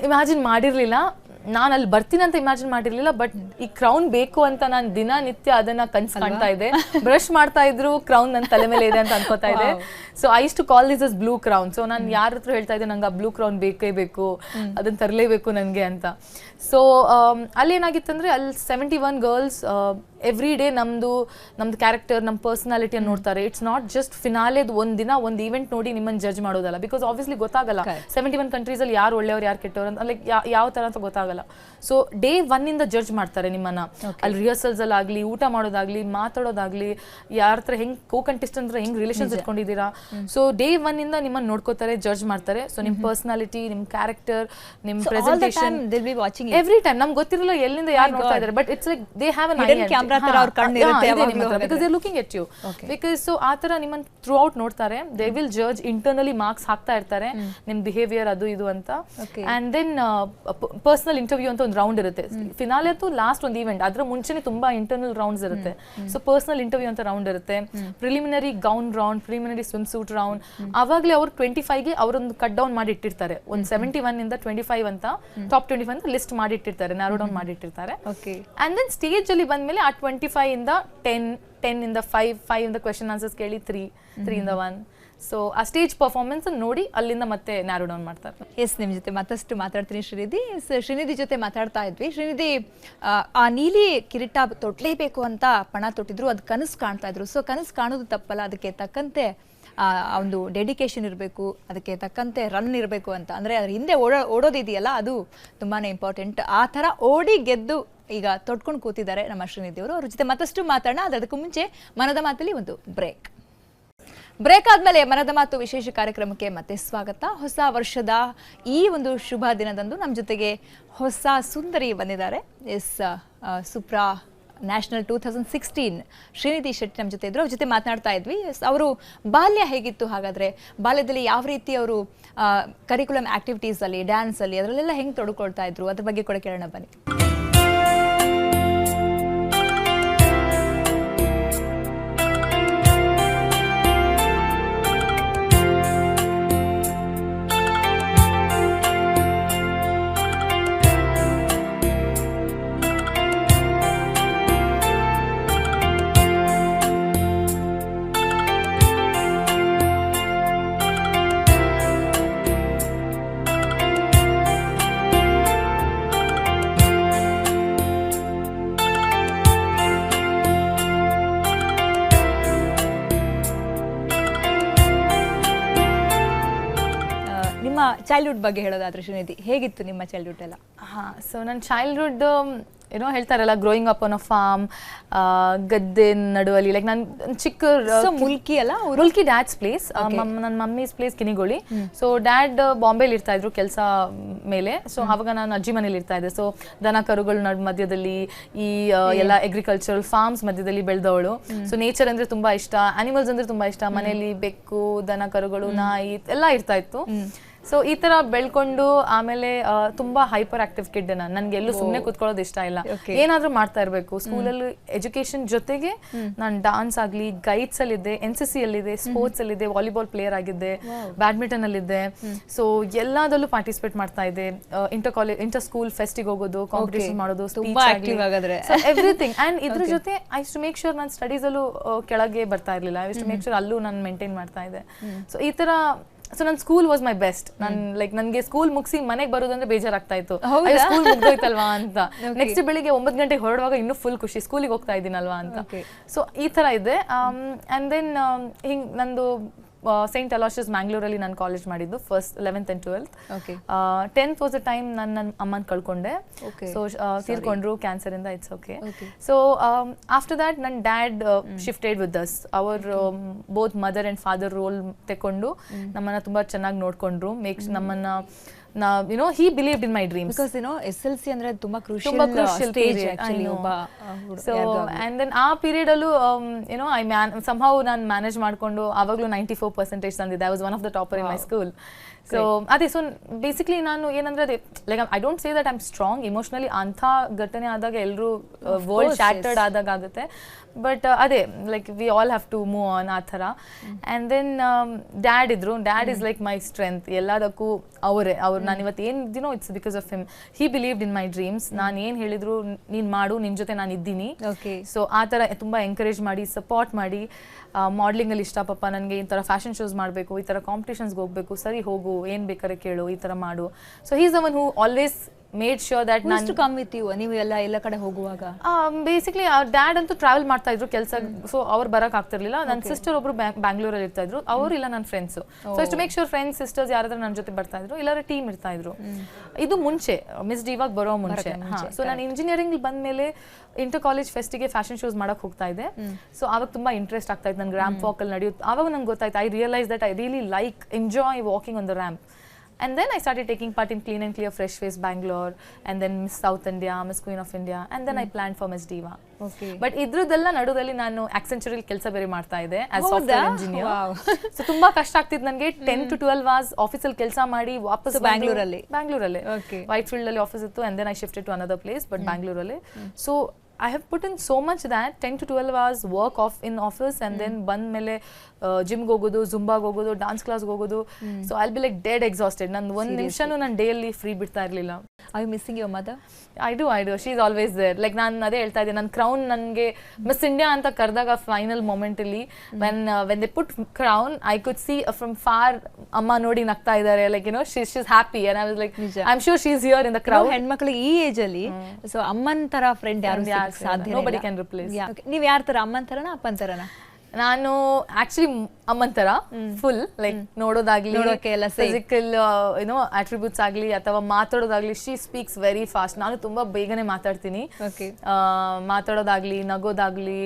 ಇಮ್ಯಾಜಿನ್ ಮಾಡಿರ್ಲಿಲ್ಲ. ನಾನು ಅಲ್ಲಿ ಬರ್ತೀನಿ ಅಂತ ಇಮ್ಯಾಜಿನ್ ಮಾಡಿರ್ಲಿಲ್ಲ. ಬಟ್ ಈ ಕ್ರೌನ್ ಬೇಕು ಅಂತ ನಾನು ದಿನನಿತ್ಯ ಅದನ್ನ ಕನ್ಸ್ ಕಾಣ್ತಾ ಇದ್ದೆ. ಬ್ರಷ್ ಮಾಡ್ತಾ ಇದ್ರು ಕ್ರೌನ್ ನನ್ನ ತಲೆ ಮೇಲೆ ಇದೆ ಅಂತ ಅನ್ಕೋತಾ ಇದ್ದೆ. So I to call this us blue crown. So ನಾನು ಯಾರ ಹತ್ರ ಹೇಳ್ತಾ ಇದ್ದೆ, ನಂಗೆ ಆ ಬ್ಲೂ ಕ್ರೌನ್ ಬೇಕೇ ಬೇಕು, ಅದನ್ನ ತರಲೇಬೇಕು ನನಗೆ ಅಂತ. ಸೊ ಅಲ್ಲಿ ಏನಾಗಿತ್ತಂದ್ರೆ ಅಲ್ಲಿ 71 ಗರ್ಲ್ಸ್ ಎವ್ರಿ ಡೇ ನಮ್ದು ಕ್ಯಾರೆಕ್ಟರ್, ನಮ್ಮ ಪರ್ಸನಾಲಿಟಿಯನ್ನು ನೋಡ್ತಾರೆ. ಇಟ್ಸ್ ನಾಟ್ ಜಸ್ಟ್ ಫಿನಾಲೆದು ಒಂದಿನ ಒಂದು ಈವೆಂಟ್ ನೋಡಿ ನಿಮ್ಮನ್ನು ಜಡ್ಜ್ ಮಾಡೋದಲ್ಲ. ಬಿಕಾಸ್ ಆಬ್ವಿಯಸ್ಲಿ ಗೊತ್ತಾಗಲ್ಲ 71 ಕಂಟ್ರೀಸಲ್ಲಿ ಯಾರು ಒಳ್ಳೆಯವ್ರು ಯಾರು ಕೆಟ್ಟವ್ರು ಅಂತ, ಲೈಕ್ ಯಾವ ಥರ ಅಂತ ಗೊತ್ತಾಗಲ್ಲ. ಸೊ ಡೇ 1 ಇಂದ ಜಡ್ಜ್ ಮಾಡ್ತಾರೆ ನಿಮ್ಮನ್ನ. ಅಲ್ಲಿ ರಿಹರ್ಸಲ್ಸ್ ಅಲ್ಲಿ ಆಗಲಿ, ಊಟ ಮಾಡೋದಾಗ್ಲಿ, ಮಾತಾಡೋದಾಗ್ಲಿ, ಯಾರ ಹತ್ರ ಹೆಂಗ್ ಕೋ-ಕಂಟೆಸ್ಟೆಂಟ್ ಹೆಂಗ್ ರಿಲೇಷನ್ಸ್ ಇಟ್ಕೊಂಡಿದ್ದೀರಾ. ಸೊ ಡೇ 1 ಇಂದ ನಿಮ್ಮನ್ನ ನೋಡ್ಕೋತಾರೆ, ಜಡ್ಜ್ ಮಾಡ್ತಾರೆ. ಸೊ ನಿಮ್ಮ ಪರ್ಸನಾಲಿಟಿ, ನಿಮ್ಮ ಕ್ಯಾರೆಕ್ಟರ್, ನಿಮ್ಮ ಪ್ರೆಸೆಂಟೇಷನ್ ಎವ್ರಿ ಟೈಮ್. ನಮ್ಗೆ ಗೊತ್ತಿರಲ್ಲ ಎಲ್ಲಿಂದ ಯಾರು ನೋಡ್ತಾ ಇದ್ದಾರೆ, but it's like they have an I because they looking at you. Because so ಆ ಥರ ನಿಮ್ಮನ್ನ ಥ್ರೂ ಔಟ್ ನೋಡ್ತಾರೆ. They will judge, internally marks ಹಾಕ್ತಾ ಇರ್ತಾರೆ ನಿಮ್ಮ ಬಿಹೇವಿಯರ್ ಅದು ಇದು ಅಂತ. ಅಂಡ್ ದೆನ್ ಪರ್ಸನಲ್ ಇಂಟರ್ವ್ಯೂ ಅಂತ ಒಂದು ರೌಂಡ್ ಇರುತ್ತೆ. ಫಿನಾಲೆ ಅಂತೂ ಲಾಸ್ಟ್ ಒಂದು ಈವೆಂಟ್, ಅದ್ರ ಮುಂಚೆನೆ ತುಂಬಾ ಇಂಟರ್ನಲ್ ರೌಂಡ್ಸ್ ಇರುತ್ತೆ. ಸೊ ಪರ್ಸನಲ್ ಇಂಟರ್ವ್ಯೂ ಅಂತ ರೌಂಡ್ ಇರುತ್ತೆ, preliminary gown round, preliminary swimsuit round. ಅವಾಗಲೇ ಅವ್ರು 25ಗೆ ಅವರೊಂದು ಕಟ್ ಡೌನ್ ಮಾಡಿ ಇಟ್ಟಿರ್ತಾರೆ. ಒಂದು 71 ಇಂದ 25 ಅಂತ ಟಾಪ್ 25 ಅಂತ ಲಿಸ್ಟ್ ಮಾಡಿ ಇಟ್ಟಿರ್ತಾರೆ, ನ್ಯಾರೋ ಡೌನ್ ಮಾಡಿ ಇಟ್ಟಿರ್ತಾರೆ. ಅಂಡ್ ದೆನ್ ಸ್ಟೇಜ್ ಅಲ್ಲಿ ಬಂದ್ಮೇಲೆ ಆ 25 ಇಂದ 10 ಇಂದ 5 ಇಂದ ಕ್ವೆಶನ್ ಆನ್ಸರ್ಸ್ ಕೇಳಿ 3 ಇಂದ 1. ಸೊ ಆ ಸ್ಟೇಜ್ ಪರ್ಫಾರ್ಮೆನ್ಸ್ ನೋಡಿ ಅಲ್ಲಿಂದ ಮತ್ತೆ ನ್ಯಾರೋ ಡೌನ್ ಮಾಡ್ತಾರೆ. ಎಸ್, ನಿಮ್ಮ ಜೊತೆ ಮತ್ತಷ್ಟು ಮಾತಾಡ್ತೀನಿ ಶ್ರೀನಿಧಿ. ಶ್ರೀನಿಧಿ ಜೊತೆ ಮಾತಾಡ್ತಾ ಇದ್ವಿ. ಶ್ರೀನಿಧಿ ಆ ನೀಲಿ ಕಿರೀಟ ತೊಟ್ಲೇಬೇಕು ಅಂತ ಪಣ ತೊಟ್ಟಿದ್ರು, ಅದು ಕನಸು ಕಾಣ್ತಾ ಇದ್ರು. ಸೊ ಕನಸು ಕಾಣೋದು ತಪ್ಪಲ್ಲ, ಅದಕ್ಕೆ ತಕ್ಕಂತೆ ಒಂದು ಡೆಡಿಕೇಶನ್ ಇರಬೇಕು, ಅದಕ್ಕೆ ತಕ್ಕಂತೆ ರನ್ ಇರಬೇಕು ಅಂತ. ಅಂದರೆ ಅದ್ರ ಹಿಂದೆ ಓಡೋದಿದೆಯಲ್ಲ, ಅದು ತುಂಬಾ ಇಂಪಾರ್ಟೆಂಟ್. ಆ ಥರ ಓಡಿ ಗೆದ್ದು ಈಗ ತೊಟ್ಕೊಂಡು ಕೂತಿದ್ದಾರೆ ನಮ್ಮ ಶ್ರೀನಿಧಿ ಅವರು. ಅವ್ರ ಜೊತೆ ಮತ್ತಷ್ಟು ಮಾತಾಡೋಣ. ಅದಕ್ಕೂ ಮುಂಚೆ ಮನದ ಮಾತಲ್ಲಿ ಒಂದು ಬ್ರೇಕ್ ಆದಮೇಲೆ ಮನದ ಮಾತು ವಿಶೇಷ ಕಾರ್ಯಕ್ರಮಕ್ಕೆ ಮತ್ತೆ ಸ್ವಾಗತ. ಹೊಸ ವರ್ಷದ ಈ ಒಂದು ಶುಭ ದಿನದಂದು ನಮ್ಮ ಜೊತೆಗೆ ಹೊಸ ಸುಂದರಿ ಬಂದಿದ್ದಾರೆ. ಸುಪ್ರಾ ನ್ಯಾಷನಲ್ 2016 ಶ್ರೀನಿಧಿ ಶೆಟ್ಟಿ ನಮ್ಮ ಜೊತೆ ಇದ್ರು. ಅವ್ರ ಜೊತೆ ಮಾತನಾಡ್ತಾ ಇದ್ವಿ. ಅವರು ಬಾಲ್ಯ ಹೇಗಿತ್ತು, ಹಾಗಾದರೆ ಬಾಲ್ಯದಲ್ಲಿ ಯಾವ ರೀತಿ ಅವರು ಕರಿಕ್ಯುಲಮ್ ಆ್ಯಕ್ಟಿವಿಟೀಸಲ್ಲಿ, ಡ್ಯಾನ್ಸಲ್ಲಿ ಅದರಲ್ಲೆಲ್ಲ ಹೆಂಗೆ ತೊಡ್ಕೊಳ್ತಾ ಇದ್ರು, ಅದ್ರ ಬಗ್ಗೆ ಕೂಡ ಕೇಳೋಣ ಬನ್ನಿ. ನಿಮ್ಮ ಚೈಲ್ಡ್ಹುಡ್ ಬಗ್ಗೆ ಹೇಳೋದಾದ್ರೆ ಶ್ರೀನಿಧಿ, ಹೇಗಿತ್ತು ನಿಮ್ಮ ಚೈಲ್ಡ್ಹುಡ್ ಎಲ್ಲ? ಹಾಂ, ಸೊ ನನ್ನ ಚೈಲ್ಡ್ಹುಡ್ ಏನೋ ಹೇಳ್ತಾರಲ್ಲ, growing up on a farm, ಗದ್ದೆ ನಡುವಲ್ಲಿ, ಲೈಕ್ ನಾನು ಚಿಕ್ಕ ಮುಲ್ಕಿ ಅಲ್ಲ, ಮುಲ್ಕಿ ಡ್ಯಾಡ್ಸ್ ಪ್ಲೇಸ್, ನನ್ನ mummy's place Kinnigoli. So dad ಬಾಂಬೆಲಿ ಇರ್ತಾ ಇದ್ರು ಕೆಲಸ ಮೇಲೆ. ಸೊ ಆವಾಗ ನಾನು ಅಜ್ಜಿ ಮನೇಲಿ ಇರ್ತಾ ಇದ್ದೆ. ಸೊ ದನ ಕರುಗಳು ಮಧ್ಯದಲ್ಲಿ ಈ ಎಲ್ಲ ಅಗ್ರಿಕಲ್ಚರಲ್ ಫಾರ್ಮ್ಸ್ ಮಧ್ಯದಲ್ಲಿ ಬೆಳೆದವಳು. ಸೊ ನೇಚರ್ ಅಂದ್ರೆ ತುಂಬಾ ಇಷ್ಟ, ಅನಿಮಲ್ಸ್ ಅಂದ್ರೆ ತುಂಬಾ ಇಷ್ಟ. ಮನೆಯಲ್ಲಿ ಬೆಕ್ಕು, ದನ ಕರುಗಳು, ನಾಯಿ ಎಲ್ಲ ಇರ್ತಾ ಇತ್ತು. ಸೊ ಈ ತರ ಬೆಳ್ಕೊಂಡು ಆಮೇಲೆ ತುಂಬಾ ಹೈಪರ್ ಆಕ್ಟಿವ್ ಕಿಡ್ ನಾನು. ನನ್ಗೆ ಎಲ್ಲೂ ಸುಮ್ಮನೆ ಕೂತ್ಕೊಳ್ಳೋದು ಇಷ್ಟ ಇಲ್ಲ, ಏನಾದ್ರೂ ಮಾಡ್ತಾ ಇರ್ಬೇಕು. ಸ್ಕೂಲಲ್ಲಿ ಎಜುಕೇಶನ್ ಜೊತೆಗೆ ನಾನು ಡಾನ್ಸ್ ಆಗ್ಲಿ, ಗೈಡ್ಸ್ ಅಲ್ಲಿದ್ದೆ, NCC ಅಲ್ಲಿದೆ, ಸ್ಪೋರ್ಟ್ಸ್ ಅಲ್ಲಿದೆ, ವಾಲಿಬಾಲ್ ಪ್ಲೇಯರ್ ಆಗಿದ್ದೆ, ಬ್ಯಾಡ್ಮಿಂಟನ್ ಅಲ್ಲಿದ್ದೆ. ಸೊ ಎಲ್ಲದಲ್ಲೂ ಪಾರ್ಟಿಸಿಪೇಟ್ ಮಾಡ್ತಾ ಇದ್ದೆ. ಇಂಟರ್ ಸ್ಕೂಲ್ ಫೆಸ್ಟಿಗೆ ಹೋಗೋದು, ಕಾಂಪಿಟೇಷನ್ ಮಾಡೋದು, ಎವ್ರಿಥಿಂಗ್. ಅಂಡ್ ಇದ್ರ ಜೊತೆ ಐ ಟು ಮೇಕ್ ಶೋರ್ ನನ್ನ ಸ್ಟಡೀಸ್ ಅಲ್ಲೂ ಕೆಳಗೆ ಬರ್ತಾ ಇರ್ಲಿಲ್ಲ. ಐ ಟು ಮೇಕ್ ಶೋರ್ ಅಲ್ಲೂ ನಾನು ಮೇಂಟೈನ್ ಮಾಡ್ತಾ ಇದ್ದೆ. ಸೊ ಈ ತರ ಸೊ ನನ್ನ school was my best. Like ನನಗೆ ಸ್ಕೂಲ್ ಮುಗಿಸಿ ಮನೆಗೆ ಬರೋದಂದ್ರೆ ಬೇಜಾರಾಗ್ತಾ ಇತ್ತು, ಸ್ಕೂಲ್ ಮುಗ್ದೋಯ್ತಲ್ವಾ ಅಂತ. ನೆಕ್ಸ್ಟ್ ಬೆಳಿಗ್ಗೆ 9 ಗಂಟೆಗೆ ಹೊರಡುವಾಗ ಇನ್ನೂ ಫುಲ್ ಖುಷಿ, ಸ್ಕೂಲಿಗೆ ಹೋಗ್ತಾ ಇದ್ದೀನಲ್ವಾ ಅಂತ. ಸೊ ಈ ತರ ಇದೆ. ಅಂಡ್ ದೆನ್ ಹಿಂಗ್ ನಂದು ಸೈಂಟ್ ಅಲಾಷಿಯಸ್ ಮ್ಯಾಂಗ್ಳೂರಲ್ಲಿ ನಾನು ಕಾಲೇಜ್ ಮಾಡಿದ್ದು, first 11th and 12th. 10th was a time ನನ್ನ ಅಮ್ಮನ ಕಳ್ಕೊಂಡೆ. ಸೊ ತೀರ್ಕೊಂಡ್ರು ಕ್ಯಾನ್ಸರ್ ಇಂದ. It's okay. So after that ನನ್ನ dad shifted with us. Our both mother and father role ತೆಕೊಂಡು ನಮ್ಮನ್ನ ತುಂಬಾ ಚೆನ್ನಾಗಿ ನೋಡ್ಕೊಂಡ್ರು. ನಮ್ಮನ್ನ he believed in my dreams, because SLC ಅಂದ್ರೆ ತುಂಬಾ crucial stage actually ಒಬ್ಬ. So and then ಆ ಪೀರಿಯಡ್ ಅಲ್ಲೂ somehow ನಾನು ಮ್ಯಾನೇಜ್ ಮಾಡ್ಕೊಂಡು ಆವಾಗಲೂ 94% ತಂದಿದ್ದೆ. I was one of the topper in my school. So ಅದೇ, ಸೊ ಬೇಸಿಕ್ಲಿ ನಾನು ಏನಂದ್ರೆ ಅದೇ, like I don't say that I am strong emotionally. ಅಂಥ ಘಟನೆ ಆದಾಗ ಎಲ್ಲರೂ ವರ್ಲ್ಡ್ ಶ್ಯಾಟರ್ಡ್ ಆದಾಗ ಆಗುತ್ತೆ. ಬಟ್ ಅದೇ, like we all have to move on ಆ ಥರ. ಆ್ಯಂಡ್ ದೆನ್ ಡ್ಯಾಡ್ ಇದ್ರು. Dad is like my strength. ಎಲ್ಲದಕ್ಕೂ ಅವ್ರು ನಾನು ಇವತ್ತು ಏನು it's because of him. He believed in my dreams. ನಾನು ಏನು ಹೇಳಿದ್ರು ನೀನು ಮಾಡು, ನಿನ್ನ ಜೊತೆ ನಾನು ಇದ್ದೀನಿ. ಸೊ ಆ ಥರ ತುಂಬ ಎಂಕರೇಜ್ ಮಾಡಿ, ಸಪೋರ್ಟ್ ಮಾಡಿ. ಮಾಡ್ಲಿಂಗಲ್ಲಿ ಇಷ್ಟ ಪಾಪ ನನಗೆ, ಈ ಥರ ಫ್ಯಾಷನ್ ಶೋಸ್ ಮಾಡಬೇಕು, ಈ ಥರ ಕಾಂಪಿಟೇಷನ್ಸ್ಗೆ ಹೋಗಬೇಕು, ಸರಿ ಹೋಗು, ಏನು ಬೇಕಾದ್ರೆ ಕೇಳು, ಈ ಥರ ಮಾಡು. So he is the one who always made sure that ನಾನು ಕಮ್ ವಿತ್ ಯು. ನೀವು ಎಲ್ಲ ಕಡೆ ಹೋಗುವಾಗ ಬೇಸಿಕ್ಲಿ ಡ್ಯಾಡ್ ಅಂತೂ ಟ್ರಾವೆಲ್ ಮಾಡ್ತಾ ಇದ್ರು ಕೆಲಸ. ಸೊ ಅವ್ರು ಬರಕ್ ಆಗ್ತಿರ್ಲಿಲ್ಲ. ನನ್ನ ಸಿಸ್ಟರ್ ಒಬ್ರು ಬ್ಯಾಂಗ್ಳೂರಲ್ಲಿ ಇರ್ತಾ ಇದ್ರು, ಅವರು ಇಲ್ಲ ನನ್ನ friends. So to make sure friends sisters ಯಾರಾದ್ರೂ ನನ್ನ ಜೊತೆ ಬರ್ತಾ ಇದ್ರು, ಇಲ್ಲಾರ ಟೀಮ್ ಇರ್ತಾ ಇದ್ರು. ಇದು ಮುಂಚೆ ಮಿಸ್ ಡಿವಾಗ ಬರೋ ಮುಂಚೆ. ಸೊ ನಾನು ಇಂಜಿನಿಯರಿಂಗ್ ಬಂದ್ಮೇಲೆ ಇಂಟರ್ ಕಾಲೇಜ್ ಫೆಸ್ಟಿಗೆ ಫ್ಯಾಷನ್ ಶೋಸ್ ಮಾಡಕ್ ಹೋಗ್ತಾ ಇದ್ದೆ. ಸೊ ಅವಾಗ ತುಂಬಾ ಇಂಟ್ರೆಸ್ಟ್ ಆಗ್ತಾ ಇತ್ತು. ನನ್ಗೆ ರ್ಯಾಂಪ್ ವಾಕ್ ಅಲ್ಲಿ ನಡೆಯುತ್ತೆ. ಆವಾಗ ನಂಗೆ ಗೊತ್ತಾಯ್ತು, I realise that I really like enjoy walking on the ramp. And then I started taking part in Clean and Clear Fresh Face Bangalore, and then Miss South India, Miss Queen of India, and then I planned for Miss Diva. But ಇದ್ರದ್ದೆಲ್ಲ ನಡುವಲ್ಲಿ ನಾನು ಆಕ್ಸೆಂಚುರಿಯಲ್ಲಿ ಕೆಲಸ ಬೇರೆ ಮಾಡ್ತಾ ಇದ್ದೆ as software engineer. So ತುಂಬಾ ಕಷ್ಟ ಆಗ್ತಿತ್ತು ನನಗೆ. 10 to 12 hours ಆಫೀಸಲ್ಲಿ ಕೆಲಸ ಮಾಡಿ ವಾಪಸ್ ಬ್ಯಾಂಗ್ಳೂರಲ್ಲಿ ವೈಟ್ ಫೀಲ್ಡ್ ಅಲ್ಲಿ ಆಫೀಸ್ ಇತ್ತು. and then I shifted to another place, but ಬ್ಯಾಂಗ್ಳೂರಲ್ಲಿ. So I have put in so much that 10 to 12 hours work off in office, and then ಬಂದ ಮೇಲೆ ಜಿಮ್ಗೆ ಹೋಗೋದು, ಜುಂಬಾಗೆ ಹೋಗೋದು, ಡಾನ್ಸ್ ಕ್ಲಾಸ್ಗೆ ಹೋಗೋದು. So I'll be like dead exhausted. ನಾನು ಒಂದು ನಿಮಿಷನೂ ನಾನು ಡೇಯಲ್ಲಿ ಫ್ರೀ ಬಿಡ್ತಾ ಇರಲಿಲ್ಲ. Are you missing your mother? I do. She is always there. Like ನಾನು ಅದೇ ಹೇಳ್ತಾ ಇದ್ದೆ, ನನ್ನ ಕ್ರೌನ್ ನನಗೆ ಮಿಸ್ ಇಂಡಿಯಾ ಅಂತ ಕರೆದಾಗ final ಮೊಮೆಂಟಲ್ಲಿ when they put crown, I could see from far ಅಮ್ಮ ನೋಡಿ ನಗ್ತಾ ಇದ್ದಾರೆ. Like she's happy, and I was like, I'm sure she's here in the crowd. ಹೆಣ್ಮಕ್ಳಿಗೆ ಈ ಏಜ್ ಅಲ್ಲಿ ಸೊ ಅಮ್ಮನ್ ತರ ಫ್ರೆಂಡ್ ಯಾರು ಸಾಧ್ಯ? Nobody can replace. ನೀವ್ ಯಾರ ತರ, ಅಮ್ಮನ್ ತರನಾ ಅಪ್ಪನ್ ತರನಾ? ನಾನು ಆಕ್ಚುಲಿ ಅಮ್ಮನ್ ತರ ಫುಲ್, ಲೈಕ್ ನೋಡೋದಾಗ್ಲಿ, ಫಿಸಿಕಲ್ ಅಟ್ರಿಬ್ಯೂಟ್ಸ್ ಆಗ್ಲಿ ಅಥವಾ ಮಾತಾಡೋದಾಗ್ಲಿ, ಶಿ ಸ್ಪೀಕ್ಸ್ ವೆರಿ ಫಾಸ್ಟ್. ನಾನು ತುಂಬಾ ಬೇಗನೆ ಮಾತಾಡ್ತೀನಿ. ಮಾತಾಡೋದಾಗ್ಲಿ, ನಗೋದಾಗ್ಲಿ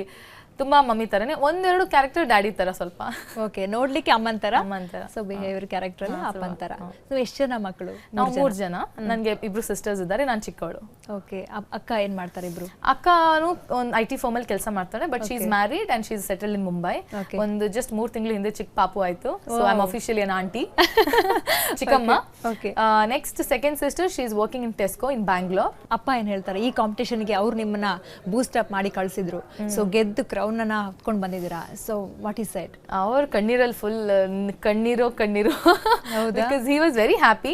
ತುಂಬಾ ಮಮ್ಮಿ ತರನೇ. ಒಂದೆರಡು ಕ್ಯಾರೆಕ್ಟರ್ ಡ್ಯಾಡಿ ತರ ಸ್ವಲ್ಪ. ಓಕೆ, ನೋಡ್ಲಿಕ್ಕೆ ಅಮ್ಮನ್ ತರ. ಸೊ ಬಿಹೇವಿಯರ್ ಕ್ಯಾರೆಕ್ಟರ್ ಅಲ್ಲ ಅಪ್ಪನ್ ತರ. ಸೊ ಎಷ್ಟು ಜನ ಮಕ್ಕಳು? ನಾವು 3 ಜನ. ನನಗೆ 2 ಸಿಸ್ಟರ್ಸ್ ಇದ್ದಾರೆ, ನಾನು ಚಿಕ್ಕವಳು. ಓಕೆ, ಅಕ್ಕ ಏನ್ ಮಾಡ್ತಾರೆ? ಇಬ್ರು ಅಕ್ಕನು ಒಂದು IT ಫರ್ಮ್ ಅಲ್ಲಿ ಕೆಲಸ ಮಾಡ್ತಾಳೆ, but she is married and she is settled in Mumbai. ಒಂದು ಜಸ್ಟ್ 3 ತಿಂಗಳ ಹಿಂದೆ ಚಿಕ್ಕ ಪಾಪು ಆಯ್ತು. So I am officially an aunty, ಚಿಕ್ಕಮ್ಮ. Next second sister, she is working in Tesco in Bangalore. ಅಪ್ಪ ಏನ್ ಹೇಳ್ತಾರೆ? ಈ ಕಾಂಪಿಟೇಷನ್ಗೆ ಅವ್ರು ನಿಮ್ಮನ್ನ ಬೂಸ್ಟ್ ಅಪ್ ಮಾಡಿ ಕಳ್ಸಿದ್ರು, ಸೊ ಗೆದ್ದು ಕ್ರೌನ್ನ ಹೊತ್ಕೊಂಡು ಬಂದಿದ್ದೀರಾ. So what is said? ಅವ್ರ ಕಣ್ಣೀರಲ್ಲಿ ಫುಲ್ ಕಣ್ಣೀರು. Because he was very happy.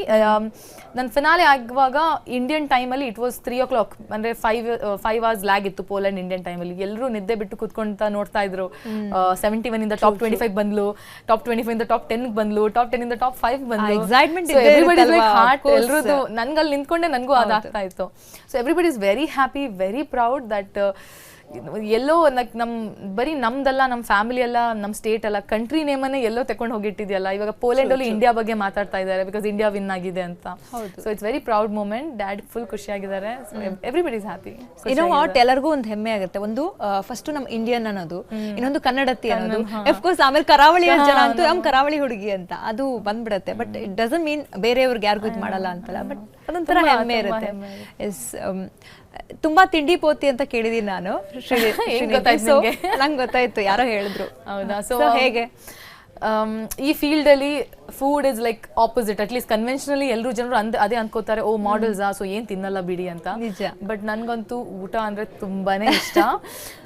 ನನ್ನ ಫಿನಾಲೆ ಆಗುವಾಗ ಇಂಡಿಯನ್ ಟೈಮಲ್ಲಿ ಇಟ್ ವಾಸ್ 3 o'clock, ಅಂದರೆ 5 hours ಲ್ಯಾಗ್ ಇತ್ತು ಪೋಲೆಂಡ್ ಇಂಡಿಯನ್ ಟೈಮಲ್ಲಿ. ಎಲ್ಲರೂ ನಿದ್ದೆ ಬಿಟ್ಟು ಕುತ್ಕೊಂತ ನೋಡ್ತಾ ಇದ್ರು. 71 ಇಂದ ಟಾಪ್ 25 ಬಂದ್ಲು, ಟಾಪ್ 25 ಇಂದ ಟಾಪ್ 10 ಬಂದ್ಲು, ಟಾಪ್ 10 ಇಂದ ಟಾಪ್ 5 ಬಂದ್ಲು. ಎಕ್ಸೈಟ್ಮೆಂಟ್ ಎಲ್ರದ್ದು. ನನ್ಗಲ್ಲಿ ನಿಂತ್ಕೊಂಡೆ ನನಗೂ ಅದಾಗ್ತಾ ಇತ್ತು. So everybody is very happy, very proud that ಎಲ್ಲೋ ನಮ್ ಬರೀ ನಮ್ದಲ್ಲ, ನಮ್ಮ ಫ್ಯಾಮಿಲಿ ಅಲ್ಲ, ನಮ್ಮ ಸ್ಟೇಟ್ ಅಲ್ಲ, ಕಂಟ್ರಿ ನೇಮನ್ನೇ ಎಲ್ಲೋ ತಗೊಂಡು ಹೋಗಿಟ್ಟಿದ್ಯಲ್ಲ. ಇವಾಗ ಪೋಲೆಂಡ್ ಅಲ್ಲಿ ಇಂಡಿಯಾ ಬಗ್ಗೆ ಮಾತಾಡ್ತಾ ಇದ್ದಾರೆ ಬಿಕಾಸ್ ಇಂಡಿಯಾ ವಿನ್ ಆಗಿದೆ ಅಂತ. So it's very proud moment. Dad full ಖುಷಿಯಾಗಿದ್ದಾರೆ. Everybody is happy. ಎಲ್ಲರಿಗೂ ಒಂದು ಹೆಮ್ಮೆ ಆಗುತ್ತೆ. ಒಂದು ಫಸ್ಟ್ ನಮ್ ಇಂಡಿಯನ್ ಅನ್ನೋದು, ಇನ್ನೊಂದು ಕನ್ನಡತಿ ಅನ್ನೋದು, ಅಫ್ಕೋರ್ಸ್ ಆಮೇಲೆ ಕರಾವಳಿ ಜನ ಅಂತೂ ನಮ್ ಕರಾವಳಿ ಹುಡುಗಿ ಅಂತ ಅದು ಬಂದ್ಬಿಡತ್ತೆ. ಬಟ್ ಇಟ್ ಡಸಂಟ್ ಮೀನ್ ಬೇರೆಯವ್ರಿಗೆ ಯಾರಿಗೂ ಇದು ಮಾಡಲ್ಲ ಅಂತಲ್ಲ, ಬಟ್ ಅದೊಂಥರ ಹೆಮ್ಮೆ ಇರುತ್ತೆ. ಎಸ್, ತುಂಬಾ ತಿಂಡಿ ಪೋತಿ ಅಂತ ಕೇಳಿದೀನಿ ನಾನು. ನಂಗೆ ಗೊತ್ತಾಯ್ತು, ಯಾರೋ ಹೇಳಿದ್ರು. ಹೌದಾ? ಸೊ ಹೇಗೆ ಈ ಫೀಲ್ಡ್ ಅಲ್ಲಿ food is like opposite. At least conventionally ಎಲ್ಲರೂ ಜನರು ಅದೇ ಅನ್ಕೋತಾರೆ, ಓ ಮಾಡಲ್ಸಾ, ಸೊ ಏನ್ ತಿನ್ನಲ್ಲ ಬಿಡಿ ಅಂತ. ಬಟ್ ನನ್ಗಂತೂ ಊಟ ಅಂದ್ರೆ ತುಂಬಾನೇ ಇಷ್ಟ.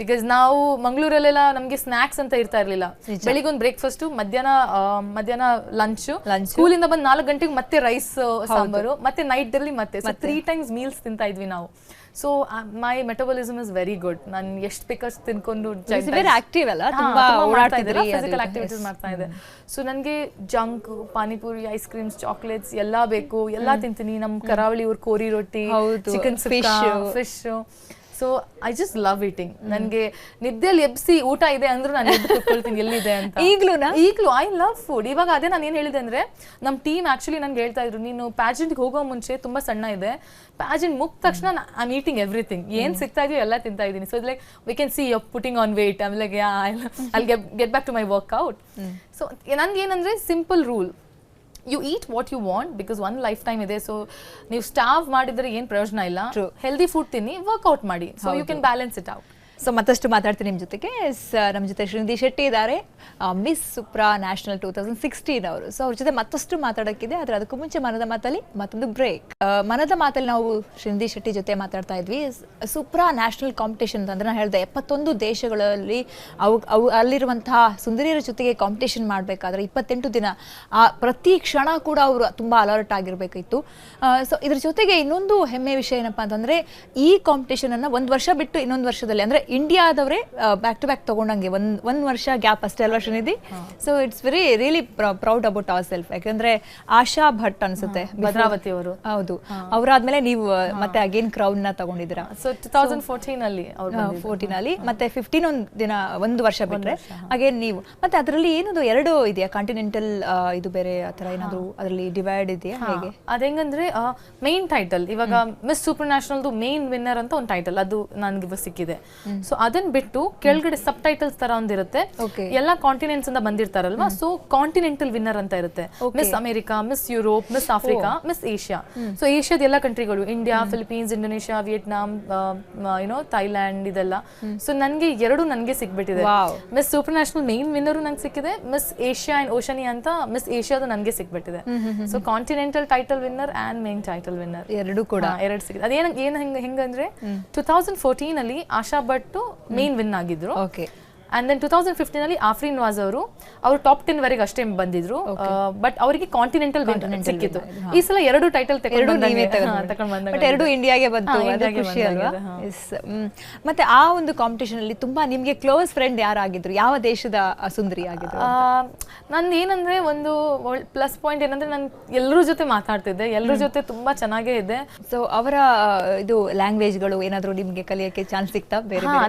ಬಿಕಾಸ್ ನಾವು ಮಂಗಳೂರಲ್ಲೆಲ್ಲ ನಮ್ಗೆ ಸ್ನಾಕ್ಸ್ ಅಂತ ಇರ್ತಾ ಇರ್ಲಿಲ್ಲ. ಬೆಳಿಗ್ಗೆ ಒಂದು ಬ್ರೇಕ್ಫಾಸ್ಟ್, ಮಧ್ಯಾಹ್ನ ಲಂಚ್, ಸ್ಕೂಲಿಂದ ಬಂದು 4 ಗಂಟೆಗೆ ಮತ್ತೆ ರೈಸ್ ಸಾಂಬಾರು, ಮತ್ತೆ ನೈಟ್ ಅಲ್ಲಿ ಮತ್ತೆ 3 times ಮೀಲ್ಸ್ ತಿಂತಾ ಇದ್ವಿ ನಾವು. So my metabolism is very good. ನಾನು ಎಷ್ಟು ಬೇಕಾದ್ರೆ ತಿನ್ಕೊಂಡು ಆಕ್ಟಿವ್ ಅಲ್ಲ, ತುಂಬಾ ಫಿಸಿಕಲ್ ಆಕ್ಟಿವಿಟೀಸ್ ಮಾಡ್ತಾ ಇದೆ. ಸೊ ನನಗೆ junk, panipuri, ice creams, chocolates ಎಲ್ಲ ಬೇಕು, ಎಲ್ಲ ತಿಂತೀನಿ. ನಮ್ಮ ಕರಾವಳಿ ಊರ್ ಕೋರಿ ರೊಟ್ಟಿ, chicken, fish. So I just love eating. ನನಗೆ ನಿದ್ದೆಯಲ್ಲಿ ಎಬ್ಸಿ ಊಟ ಇದೆ ಅಂದ್ರೂ ನಾನು ಎದ್ದು ಕೂತ್ಕೊಳ್ತೀನಿ ಎಲ್ಲಿದೆ ಅಂತ. ಈಗಲೂ ಐ ಲವ್ ಫುಡ್. ಇವಾಗ ಅದೇ ನಾನು ಏನು ಹೇಳಿದೆ ಅಂದ್ರೆ, ನಮ್ಮ ಟೀಮ್ ಆಕ್ಚುಲಿ ನನ್ಗೆ ಹೇಳ್ತಾ ಇದ್ರು, ನೀನು ಪ್ಯಾಜೆಂಟ್ಗೆ ಹೋಗೋ ಮುಂಚೆ ತುಂಬಾ ಸಣ್ಣ ಇದೆ, ಪ್ಯಾಜೆಂಟ್ ಮುಗಿದ ತಕ್ಷಣ ಐ ಆಮ್ ಈಟಿಂಗ್ ಎವ್ರಿಥಿಂಗ್. ಏನ್ ಸಿಗ್ತಾ ಇದೆಯೋ ಎಲ್ಲ ತಿಂತಾ ಇದ್ದೀನಿ. So like we can see you putting on weight. I like I'll get back to my workout. So ನನ್ಗೆ ಏನಂದ್ರೆ simple rule, you eat what you want because one life time ಇದೆ. So ನೀವು ಸ್ಟಾವ್ ಮಾಡಿದ್ರೆ ಏನ್ ಪ್ರಯೋಜನ ಇಲ್ಲ. Healthy food ತಿನ್ನಿ, workout ಮಾಡಿ. So you can balance it out. So ಮತ್ತಷ್ಟು ಮಾತಾಡ್ತೀನಿ ನಿಮ್ಮ ಜೊತೆಗೆ. ನಮ್ಮ ಜೊತೆ ಶ್ರೀನಿಧಿ ಶೆಟ್ಟಿ ಇದ್ದಾರೆ, ಮಿಸ್ ಸುಪ್ರಾ ನ್ಯಾಷನಲ್ 2016 ಅವರು. ಸೊ ಅವ್ರ ಜೊತೆ ಮತ್ತಷ್ಟು ಮಾತಾಡೋಕ್ಕಿದೆ. ಆದರೆ ಅದಕ್ಕೂ ಮುಂಚೆ ಮನದ ಮಾತಲ್ಲಿ ಮತ್ತೊಂದು ಬ್ರೇಕ್. ಮನದ ಮಾತಲ್ಲಿ ನಾವು ಶ್ರೀನಿಧಿ ಶೆಟ್ಟಿ ಜೊತೆ ಮಾತಾಡ್ತಾ ಇದ್ವಿ. ಸುಪ್ರಾ ನ್ಯಾಷನಲ್ ಕಾಂಪಿಟೇಷನ್ ಅಂತಂದ್ರೆ ನಾನು ಹೇಳಿದೆ 71 ದೇಶಗಳಲ್ಲಿ ಅವು ಅಲ್ಲಿರುವಂತಹ ಸುಂದರಿಯರ ಜೊತೆಗೆ ಕಾಂಪಿಟೇಷನ್ ಮಾಡಬೇಕಾದ್ರೆ 28 ದಿನ ಪ್ರತಿ ಕ್ಷಣ ಕೂಡ ಅವರು ತುಂಬ ಅಲರ್ಟ್ ಆಗಿರಬೇಕಿತ್ತು. ಸೊ ಇದ್ರ ಜೊತೆಗೆ ಇನ್ನೊಂದು ಹೆಮ್ಮೆ ವಿಷಯ ಏನಪ್ಪ ಅಂತಂದರೆ, ಈ ಕಾಂಪಿಟೇಷನನ್ನು 1 ವರ್ಷ ಬಿಟ್ಟು ಇನ್ನೊಂದು ವರ್ಷದಲ್ಲಿ, ಅಂದರೆ ಇಂಡಿಯಾದವರೇ ಬ್ಯಾಕ್ ಟು ಬ್ಯಾಕ್ ತಗೊಂಡಂಗೆ ಒಂದು ವರ್ಷ ಗ್ಯಾಪ್ ಅಷ್ಟೇ ಅಲ್ವಾ Shrinidhi? So it's really proud about our self. ಯಾಕಂದ್ರೆ ಆಶಾ ಭಟ್ ಅನ್ಸುತ್ತೆ, ಭದ್ರಾವತಿ ಅವರು. ಹೌದು, ಅವರಾದ್ಮೇಲೆ ನೀವು ಮತ್ತೆ ಅಗೇನ್ ಕ್ರೌನ್ ನ ತಗೊಂಡಿದ್ದೀರಾ. ಸೊ 2014 ಅಲ್ಲಿ ಮತ್ತೆ 15 ಒಂದು ವರ್ಷ ಬಿಟ್ರೆ ಅಗೇನ್ ನೀವು. ಮತ್ತೆ ಅದರಲ್ಲಿ ಏನದು 2 ಇದೆಯಾ, ಕಾಂಟಿನೆಂಟಲ್ ಇದು ಬೇರೆ ಆತರ ಏನಾದ್ರು ಅದರಲ್ಲಿ ಡಿವೈಡ್ ಇದೆಯಾ ಹೇಗೆ? ಅದೇಂಗಂದ್ರೆ ಮೇನ್ ಟೈಟಲ್ ಇವಾಗ ಮಿಸ್ ಸೂಪರ್ ನ್ಯಾಷನಲ್ದು ಮೇನ್ ವಿನ್ನರ್ ಅಂತ ಒಂದು ಟೈಟಲ್ ಅದು ನನಗೆ ಸಿಕ್ಕಿದೆ. ಸೊ ಅದನ್ನ ಬಿಟ್ಟು ಕೆಳಗಡೆ ಸಬ್ ಟೈಟಲ್ಸ್ ತರ ಒಂದಿರುತ್ತೆ, ಎಲ್ಲ ಕಾಂಟಿನೆಂಟ್ಸ್ ಇಂದ ಬಂದಿರ್ತಾರಲ್ವಾ. ಸೊ ಕಾಂಟಿನೆಂಟಲ್ ವಿನ್ನರ್ ಅಂತ ಇರುತ್ತೆ. Miss America, Miss Europe, Miss Africa, Miss Asia. So ಏಷ್ಯಾದ ಎಲ್ಲ ಕಂಟ್ರಿಗಳು, India, Philippines, Indonesia, Vietnam, Thailand ಇದೆಲ್ಲ. ಸೊ ನನಗೆ ಸಿಕ್ಬಿಟ್ಟಿದೆ. Miss super National main winner ನಂಗೆ ಸಿಕ್ಕಿದೆ, ಮಿಸ್ ಏಷ್ಯಾ ಅಂಡ್ ಓಷನಿಯಾ ಅಂತ ಮಿಸ್ ಏಷ್ಯಾದು ನನಗೆ ಸಿಕ್ಬಿಟ್ಟಿದೆ. So continental title winner and main title winner ಎರಡು ಸಿಕ್ಕಿದೆ. ಅದೇನ್ ಹೆಂಗಂದ್ರೆ 2014 ಅಲ್ಲಿ ಆಶಾ ಭಟ್ ಮೇನ್ ವಿನ್ ಆಗಿದ್ರು. ಅಂಡ್ ದೆನ್ 2015 ಅಲ್ಲಿ ಆಫ್ರೀನ್ ವಾಜ್ ಅವರು ಟಾಪ್ 10 ವರೆಗೆ ಅಷ್ಟೇ ಬಂದಿದ್ರು. ಬಟ್ ಅವರಿಗೆ ಕಾಂಟಿನೆಂಟಲ್ ಸಿಕ್ಕಿತ್ತು. ಈ ಸಲ 2 ಟೈಟಲ್ ಎರಡು ಇಂಡಿಯಾಗೆ ಬಂತು. ಖುಷಿ ಅಲ್ವಾ? ಮತ್ತೆ ಆ ಒಂದು ಕಾಂಪಿಟೇಷನ್ ಅಲ್ಲಿ ತುಂಬಾ ನಿಮ್ಗೆ ಕ್ಲೋಸ್ ಫ್ರೆಂಡ್ ಯಾರಾಗಿದ್ರು? ಯಾವ ದೇಶದ ಸುಂದರಿ ಆಗಿದ್ರು? ನನ್ ಏನಂದ್ರೆ ಒಂದು ಪ್ಲಸ್ ಪಾಯಿಂಟ್ ಏನಂದ್ರೆ ನಾನು ಎಲ್ಲರ ಜೊತೆ ಮಾತಾಡ್ತಿದ್ದೆ, ಎಲ್ಲರ ಜೊತೆ ತುಂಬಾ ಚೆನ್ನಾಗೇ ಇದೆ. ಸೊ ಅವರ ಇದು ಲ್ಯಾಂಗ್ವೇಜ್ಗಳು ಏನಾದ್ರು ನಿಮ್ಗೆ ಕಲಿಯಕ್ಕೆ ಚಾನ್ಸ್ ಸಿಕ್ತಾ?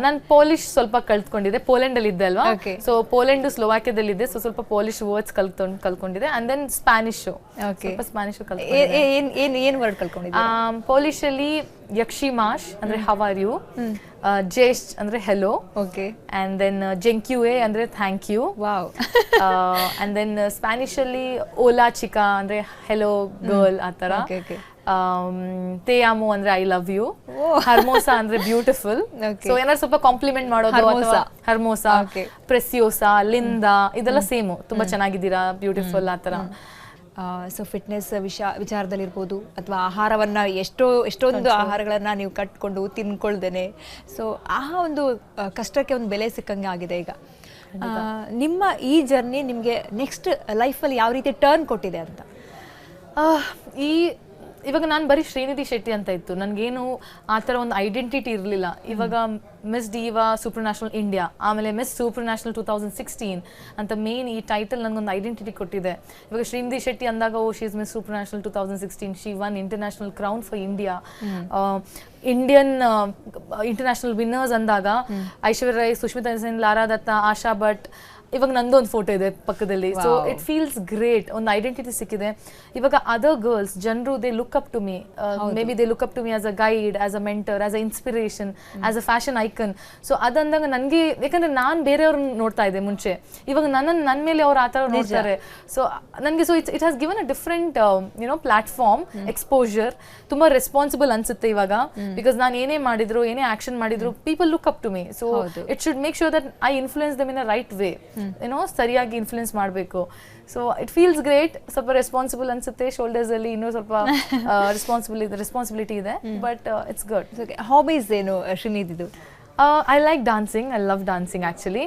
ನಾನು ಪೋಲಿಷ್ ಸ್ವಲ್ಪ ಕಲ್ತ್ಕೊಂಡಿದ್ದೆ, ಪೋಲೆಂಡ್ ಅಲ್ಲಿ ಇದ್ದೆ ಅಲ್ವಾ. ಸೊ ಸ್ಲೋವಾಕಿಯಾದಲ್ಲಿ ಇದೆ, ಸೊ ಸ್ವಲ್ಪ ಪೋಲಿಷ್ ವರ್ಡ್ಸ್ ಕಲ್ತ್ಕೊಂಡಿದೆ. ಅಂಡ್ ದೆನ್ ಸ್ಪ್ಯಾನಿಶ್ ಏನ್ ವರ್ಡ್ ಕಲ್ತ್ಕೊಂಡಿದ್ದೆ? ಪೋಲಿಷ್ ಅಲ್ಲಿ ಯಕ್ಷಿಮಾಶ್ ಅಂದ್ರೆ ಹೌ ಆರ್ ಯು, ಜೇಶ್ ಅಂದ್ರೆ ಹೆಲೋ, ಅಂಡ್ ದೆನ್ ಜೆಂಕ್ಯುವೆ ಅಂದ್ರೆ thank you. And then Spanish ಅಲ್ಲಿ ಓಲಾ ಚಿಕಾ ಅಂದ್ರೆ ಹೆಲೋ ಗರ್ಲ್ ಆತರ. ತೇ ಆಮೋ ಅಂದ್ರೆ ಐ ಲವ್ ಯು, ಹರ್ಮೋಸಾ ಅಂದ್ರೆ ಬ್ಯೂಟಿಫುಲ್. ಸೊ ಏನಾದ್ರು ಸ್ವಲ್ಪ ಕಾಂಪ್ಲಿಮೆಂಟ್ ಮಾಡೋದು, ಹರ್ಮೋಸಾ, ಪ್ರೆಸಿಯೋಸಾ, ಲಿಂದಾ ಇದೆಲ್ಲ ಸೇಮ್, ತುಂಬಾ ಚೆನ್ನಾಗಿದ್ದೀರಾ, ಬ್ಯೂಟಿಫುಲ್ ಆತರ. ಸೊ ಫಿಟ್ನೆಸ್ ವಿಚಾರದಲ್ಲಿರ್ಬೋದು ಅಥವಾ ಆಹಾರವನ್ನ ಎಷ್ಟೊಂದು ಆಹಾರಗಳನ್ನ ನೀವು ಕಟ್ಕೊಂಡು ತಿನ್ಕೊಳ್ದೇನೆ, ಸೊ ಆ ಒಂದು ಕಷ್ಟಕ್ಕೆ ಒಂದು ಬೆಲೆ ಸಿಕ್ಕಂಗೆ ಆಗಿದೆ ಈಗ. ನಿಮ್ಮ ಈ ಜರ್ನಿ ನಿಮಗೆ ನೆಕ್ಸ್ಟ್ ಲೈಫಲ್ಲಿ ಯಾವ ರೀತಿ ಟರ್ನ್ ಕೊಟ್ಟಿದೆ ಅಂತ? ಇವಾಗ ನಾನು ಬರೀ ಶ್ರೀನಿಧಿ ಶೆಟ್ಟಿ ಅಂತ ಇತ್ತು, ನನಗೇನು ಆ ಥರ ಒಂದು ಐಡೆಂಟಿಟಿ ಇರಲಿಲ್ಲ. ಇವಾಗ ಮಿಸ್ ಡಿವಾ ಸೂಪರ್ ನ್ಯಾಷನಲ್ ಇಂಡಿಯಾ, ಆಮೇಲೆ ಮಿಸ್ ಸೂಪರ್ ನ್ಯಾಷನಲ್ 2016 ಅಂತ ಮೇನ್ ಈ ಟೈಟಲ್ ನನಗೊಂದು ಐಡೆಂಟಿಟಿ ಕೊಟ್ಟಿದೆ. ಇವಾಗ ಶ್ರೀನಿಧಿ ಶೆಟ್ಟಿ ಅಂದಾಗ she is Miss super National 2016, she won international crown for India. Indian international winners ಅಂದಾಗ ಐಶ್ವರ್ಯ ರೈ, ಸುಷ್ಮಿತಾ ಸೇನ್, ಲಾರಾ ದತ್ತಾ, ಆಶಾ ಭಟ್, ಇವಾಗ ನಂದು ಒಂದು ಫೋಟೋ ಇದೆ ಪಕ್ಕದಲ್ಲಿ. ಸೊ ಇಟ್ ಫೀಲ್ಸ್ ಗ್ರೇಟ್, ಒಂದು ಐಡೆಂಟಿಟಿ ಸಿಕ್ಕಿದೆ. ಇವಾಗ ಅದರ್ ಗರ್ಲ್ಸ್ ಜನರು they look up to me, maybe they look up to me as a guide, as a mentor, as a inspiration, as a fashion icon. So ಅದಂದಾಗ ನನಗೆ, ಯಾಕಂದ್ರೆ ನಾನು ಬೇರೆಯವ್ರನ್ನ ನೋಡ್ತಾ ಇದ್ದೆ ಮುಂಚೆ, ಇವಾಗ ನನ್ನ ಮೇಲೆ ಅವ್ರು ಆ ಥರ ನೋಡ್ತಾರೆ. ಸೊ ನನಗೆ so it has given a different platform, exposure. ತುಂಬಾ ರೆಸ್ಪಾನ್ಸಿಬಲ್ ಅನ್ಸುತ್ತೆ ಇವಾಗ, ಬಿಕಾಸ್ ನಾನು ಏನೇ ಮಾಡಿದ್ರು, ಏನೇ ಆಕ್ಷನ್ ಮಾಡಿದ್ರು, people look up to me. So it should make sure that I influence them in a right way, ಸರಿಯಾಗಿ ಇನ್ಫ್ಲೂಯೆನ್ಸ್ ಮಾಡಬೇಕು. So it feels great. ಸ್ವಲ್ಪ ರೆಸ್ಪಾನ್ಸಿಬಲ್ ಅನ್ಸುತ್ತೆ, ಶೋಲ್ಡರ್ಸ್ ಅಲ್ಲಿ ಇನ್ನೂ ಸ್ವಲ್ಪ ರೆಸ್ಪಾನ್ಸಿಬಿಲಿಟಿ ಇದೆ, ಬಟ್ ಇಟ್ಸ್ ಗುಡ್. ಹಾಬೀಸ್ ಏನು ಶ್ರೀನಿಧಿದು? I like dancing, I love dancing actually.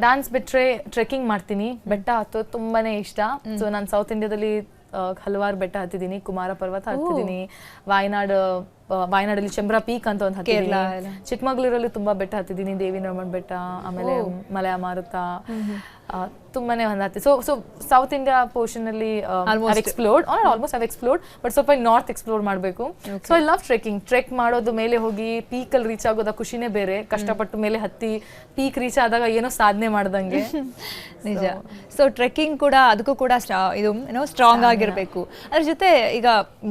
Dance ಬಿಟ್ರೆ ಟ್ರೆಕ್ಕಿಂಗ್ ಮಾಡ್ತೀನಿ, ಬೆಟ್ಟ ಹತ್ತೋದು ತುಂಬಾನೇ ಇಷ್ಟ. ಸೊ ನಾನು ಸೌತ್ ಇಂಡಿಯಾದಲ್ಲಿ ಹಲವಾರು ಬೆಟ್ಟ ಹತ್ತಿದ್ದೀನಿ, ಕುಮಾರ ಪರ್ವತ ಹತ್ತಿದ್ದೀನಿ, ವಾಯನಾಡಲ್ಲಿ ಚಂಬ್ರಾ ಪೀಕ್ ಅಂತ ಒಂದು ಹತ್ತಿದ್ದೀನಿ, ಚಿಕ್ಕಮಗಳೂರಲ್ಲಿ ತುಂಬಾ ಬೆಟ್ಟ ಹತ್ತಿದ್ದೀನಿ, ದೇವಿ ನರ್ಮಣ್ ಬೆಟ್ಟ, ಆಮೇಲೆ ಮಲಯ ಮಾರುತ, ತುಂಬಾನೇ ಒಂದು ಹತ್ತಿ. ಸೊ ಸೌತ್ ಇಂಡಿಯಾ ಪೋರ್ಷನ್ ಅಲ್ಲಿ explored, almost I've explored, but ಸ್ವಲ್ಪ ನಾರ್ತ್ ಎಕ್ಸ್ಪ್ಲೋರ್ ಮಾಡಬೇಕು. So I love trekking. Trek ಮಾಡೋದು, ಮೇಲೆ ಹೋಗಿ ಪೀಕಲ್ಲಿ ರೀಚ್ ಆಗೋದ ಖುಷಿನೇ ಬೇರೆ. ಕಷ್ಟಪಟ್ಟು ಮೇಲೆ ಹತ್ತಿ ಪೀಕ್ ರೀಚ್ ಆದಾಗ ಏನೋ ಸಾಧನೆ ಮಾಡ್ದಂಗೆ. ನಿಜ. ಸೊ ಟ್ರೆಕ್ಕಿಂಗ್ ಕೂಡ, ಅದಕ್ಕೂ ಕೂಡ ಇದು ಸ್ಟ್ರಾಂಗ್ ಆಗಿರ್ಬೇಕು. ಅದ್ರ ಜೊತೆ ಈಗ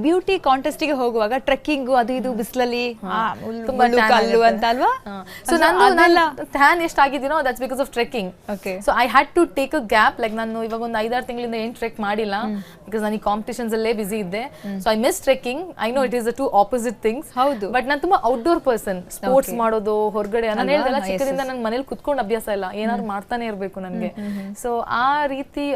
ಬ್ಯೂಟಿ ಕಾಂಟೆಸ್ಟಿಗೆ ಹೋಗುವಾಗ ಟ್ರೆಕ್ಕಿಂಗ್ ಅದು ಇದು ಬಿಸಿಲಲ್ಲಿ ತುಂಬಾ ಕಲ್ಲು ಅಂತ ಅಲ್ವಾ? ಸೊ ನಾನು ಟ್ಯಾನ್ ಎಷ್ಟು ಆಗಿದ್ದೀನೋ that's because of trekking. So I had to take a gap. Like ನಾನು ಇವಾಗ ಒಂದು 5-6 ತಿಂಗಳಿಂದ ಏನು ಟ್ರೆಕ್ ಮಾಡಿಲ್ಲ, ಬಿಕಾಸ್ ನಾನು ಈ ಕಾಂಪಿಟೇಷನ್ಸ್ ಅಲ್ಲೇ ಬಿಸಿ ಇದ್ದೆ. So I miss trekking. I know it is the two opposite things. ಹೌದು. ಬಟ್ ನಾನು ತುಂಬಾ ಔಟ್ಡೋರ್ ಪರ್ಸನ್. ಸ್ಪೋರ್ಟ್ಸ್ ಮಾಡೋದು, ಹೊರಗಡೆ, ನಾನು ಹೇಳ್ದಲ್ಲ ಚಿಕ್ಕದಿಂದ ನಂಗೆ ಮನೇಲಿ ಕುತ್ಕೊಂಡು ಅಭ್ಯಾಸ ಇಲ್ಲ, ಏನಾದ್ರು ಮಾಡ್ತಾನೆ ಇರಬೇಕು ನನಗೆ. ಸೊ ಆ ರೀತಿ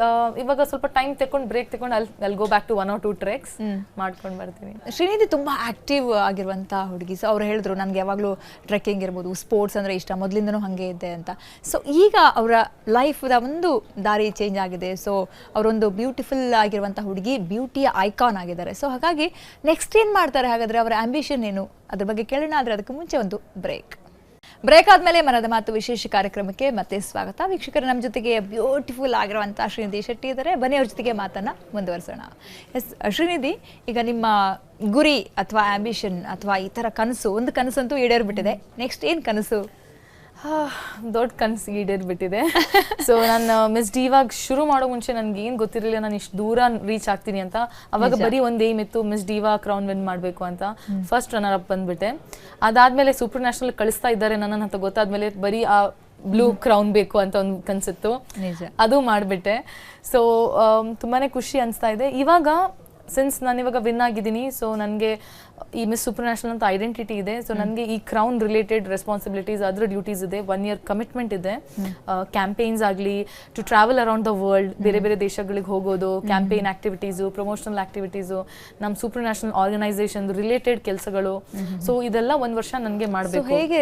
ಇವಾಗ ಸ್ವಲ್ಪ ಟೈಮ್ ತಗೊಂಡು, ಬ್ರೇಕ್ ತಗೊಂಡು ಅಲ್ಲಿ go back to 1 or 2 treks ಮಾಡ್ಕೊಂಡು ಬರ್ತೀನಿ. ಶ್ರೀನಿಧಿ ತುಂಬಾ ಆಕ್ಟಿವ್ ಆಗಿರುವಂತ ಹುಡುಗಿ. ಸೊ ಅವ್ರು ಹೇಳಿದ್ರು ನನಗೆ ಯಾವಾಗಲೂ ಟ್ರೆಕ್ಕಿಂಗ್ ಇರ್ಬೋದು, ಸ್ಪೋರ್ಟ್ಸ್ ಅಂದ್ರೆ ಇಷ್ಟ, ಮೊದಲಿಂದನೂ ಹಾಗೆ ಇದ್ದೆ ಅಂತ. ಸೊ ಈಗ ಅವರ ಲೈಫ್ದ ಒಂದು ದಾರಿ ಚೇಂಜ್ ಆಗಿದೆ. ಸೊ ಅವರೊಂದು ಬ್ಯೂಟಿಫುಲ್ ಆಗಿರುವಂಥ ಹುಡುಗಿ, ಬ್ಯೂಟಿಯ ಐಕಾನ್ ಆಗಿದ್ದಾರೆ. ಸೊ ಹಾಗಾಗಿ ನೆಕ್ಸ್ಟ್ ಏನು ಮಾಡ್ತಾರೆ ಹಾಗಾದರೆ, ಅವರ ಆಂಬಿಷನ್ ಏನು, ಅದ್ರ ಬಗ್ಗೆ ಕೇಳೋಣ. ಆದರೆ ಅದಕ್ಕೆ ಮುಂಚೆ ಒಂದು ಬ್ರೇಕ್ ಆದಮೇಲೆ ಮನದ ಮಾತು ವಿಶೇಷ ಕಾರ್ಯಕ್ರಮಕ್ಕೆ ಮತ್ತೆ ಸ್ವಾಗತ. ವೀಕ್ಷಕರು, ನಮ್ಮ ಜೊತೆಗೆ ಬ್ಯೂಟಿಫುಲ್ ಆಗಿರುವಂಥ ಶ್ರೀನಿಧಿ ಶೆಟ್ಟಿ ಇದ್ದಾರೆ. ಬನ್ನಿ ಅವ್ರ ಜೊತೆಗೆ ಮಾತನ್ನು ಮುಂದುವರಿಸೋಣ. ಎಸ್ ಶ್ರೀನಿಧಿ, ಈಗ ನಿಮ್ಮ ಗುರಿ ಅಥವಾ ಆಂಬಿಷನ್ ಅಥವಾ ಈ ಥರ ಕನಸು, ಒಂದು ಕನಸಂತೂ ಈಡೇರ್ಬಿಟ್ಟಿದೆ. ನೆಕ್ಸ್ಟ್ ಏನು ಕನಸು? ದೊಡ್ಡ ಕನಸು ಈಡೇರ್ಬಿಟ್ಟಿದೆ. ಸೊ ನಾನು ಮಿಸ್ ಡಿವಾಗ ಶುರು ಮಾಡೋ ಮುಂಚೆ ನನಗೆ ಏನು ಗೊತ್ತಿರಲಿಲ್ಲ ನಾನು ಇಷ್ಟು ದೂರ ರೀಚ್ ಆಗ್ತೀನಿ ಅಂತ. ಅವಾಗ ಬರೀ ಒಂದು ಏಮ್ ಇತ್ತು, ಮಿಸ್ ಡಿವಾ ಕ್ರೌನ್ ವಿನ್ ಮಾಡಬೇಕು ಅಂತ. ಫಸ್ಟ್ ರನ್ನರ್ ಅಪ್ ಬಂದ್ಬಿಟ್ಟೆ. ಅದಾದ್ಮೇಲೆ ಸೂಪರ್ ನ್ಯಾಷನಲ್ ಕಳಿಸ್ತಾ ಇದ್ದಾರೆ ನನ್ನನ್ನು ಅಂತ ಗೊತ್ತಾದ್ಮೇಲೆ ಬರೀ ಆ ಬ್ಲೂ ಕ್ರೌನ್ ಬೇಕು ಅಂತ ಒಂದು ಕನ್ಸಿತ್ತು, ಅದು ಮಾಡಿಬಿಟ್ಟೆ. ಸೊ ತುಂಬಾನೇ ಖುಷಿ ಅನಿಸ್ತಾ ಇದೆ ಇವಾಗ. ಸಿನ್ಸ್ ನಾನು ಇವಾಗ ವಿನ್ ಆಗಿದ್ದೀನಿ, ಸೊ ನನಗೆ ಈ ಮಿಸ್ ಸೂಪರ್ ನ್ಯಾಷನಲ್ ಅಂತ ಐಡೆಂಟಿಟಿ ಇದೆ. ಸೊ ನನಗೆ ಈ ಕ್ರೌನ್ ರಿಲೇಟೆಡ್ ರೆಸ್ಪಾನ್ಸಿಬಿಲಿಟೀಸ್, ಅದರ ಡ್ಯೂಟೀಸ್ ಇದೆ. 1 year ಕಮಿಟ್ಮೆಂಟ್ ಇದೆ. ಕ್ಯಾಂಪೇನ್ಸ್ ಆಗಲಿ, to travel around the world, ಬೇರೆ ಬೇರೆ ದೇಶಗಳಿಗೆ ಹೋಗೋದು, ಕ್ಯಾಂಪೇನ್ ಆಕ್ಟಿವಿಟೀಸು, ಪ್ರಮೋಷನಲ್ ಆಕ್ಟಿವಿಟೀಸು, ನಮ್ಮ ಸೂಪರ್ ನ್ಯಾಷನಲ್ ಆರ್ಗನೈಸೇಷನ್ ರಿಲೇಟೆಡ್ ಕೆಲಸಗಳು. ಸೊ ಇದೆಲ್ಲ 1 ವರ್ಷ ನನಗೆ ಮಾಡಬೇಕು. ಹೇಗೆ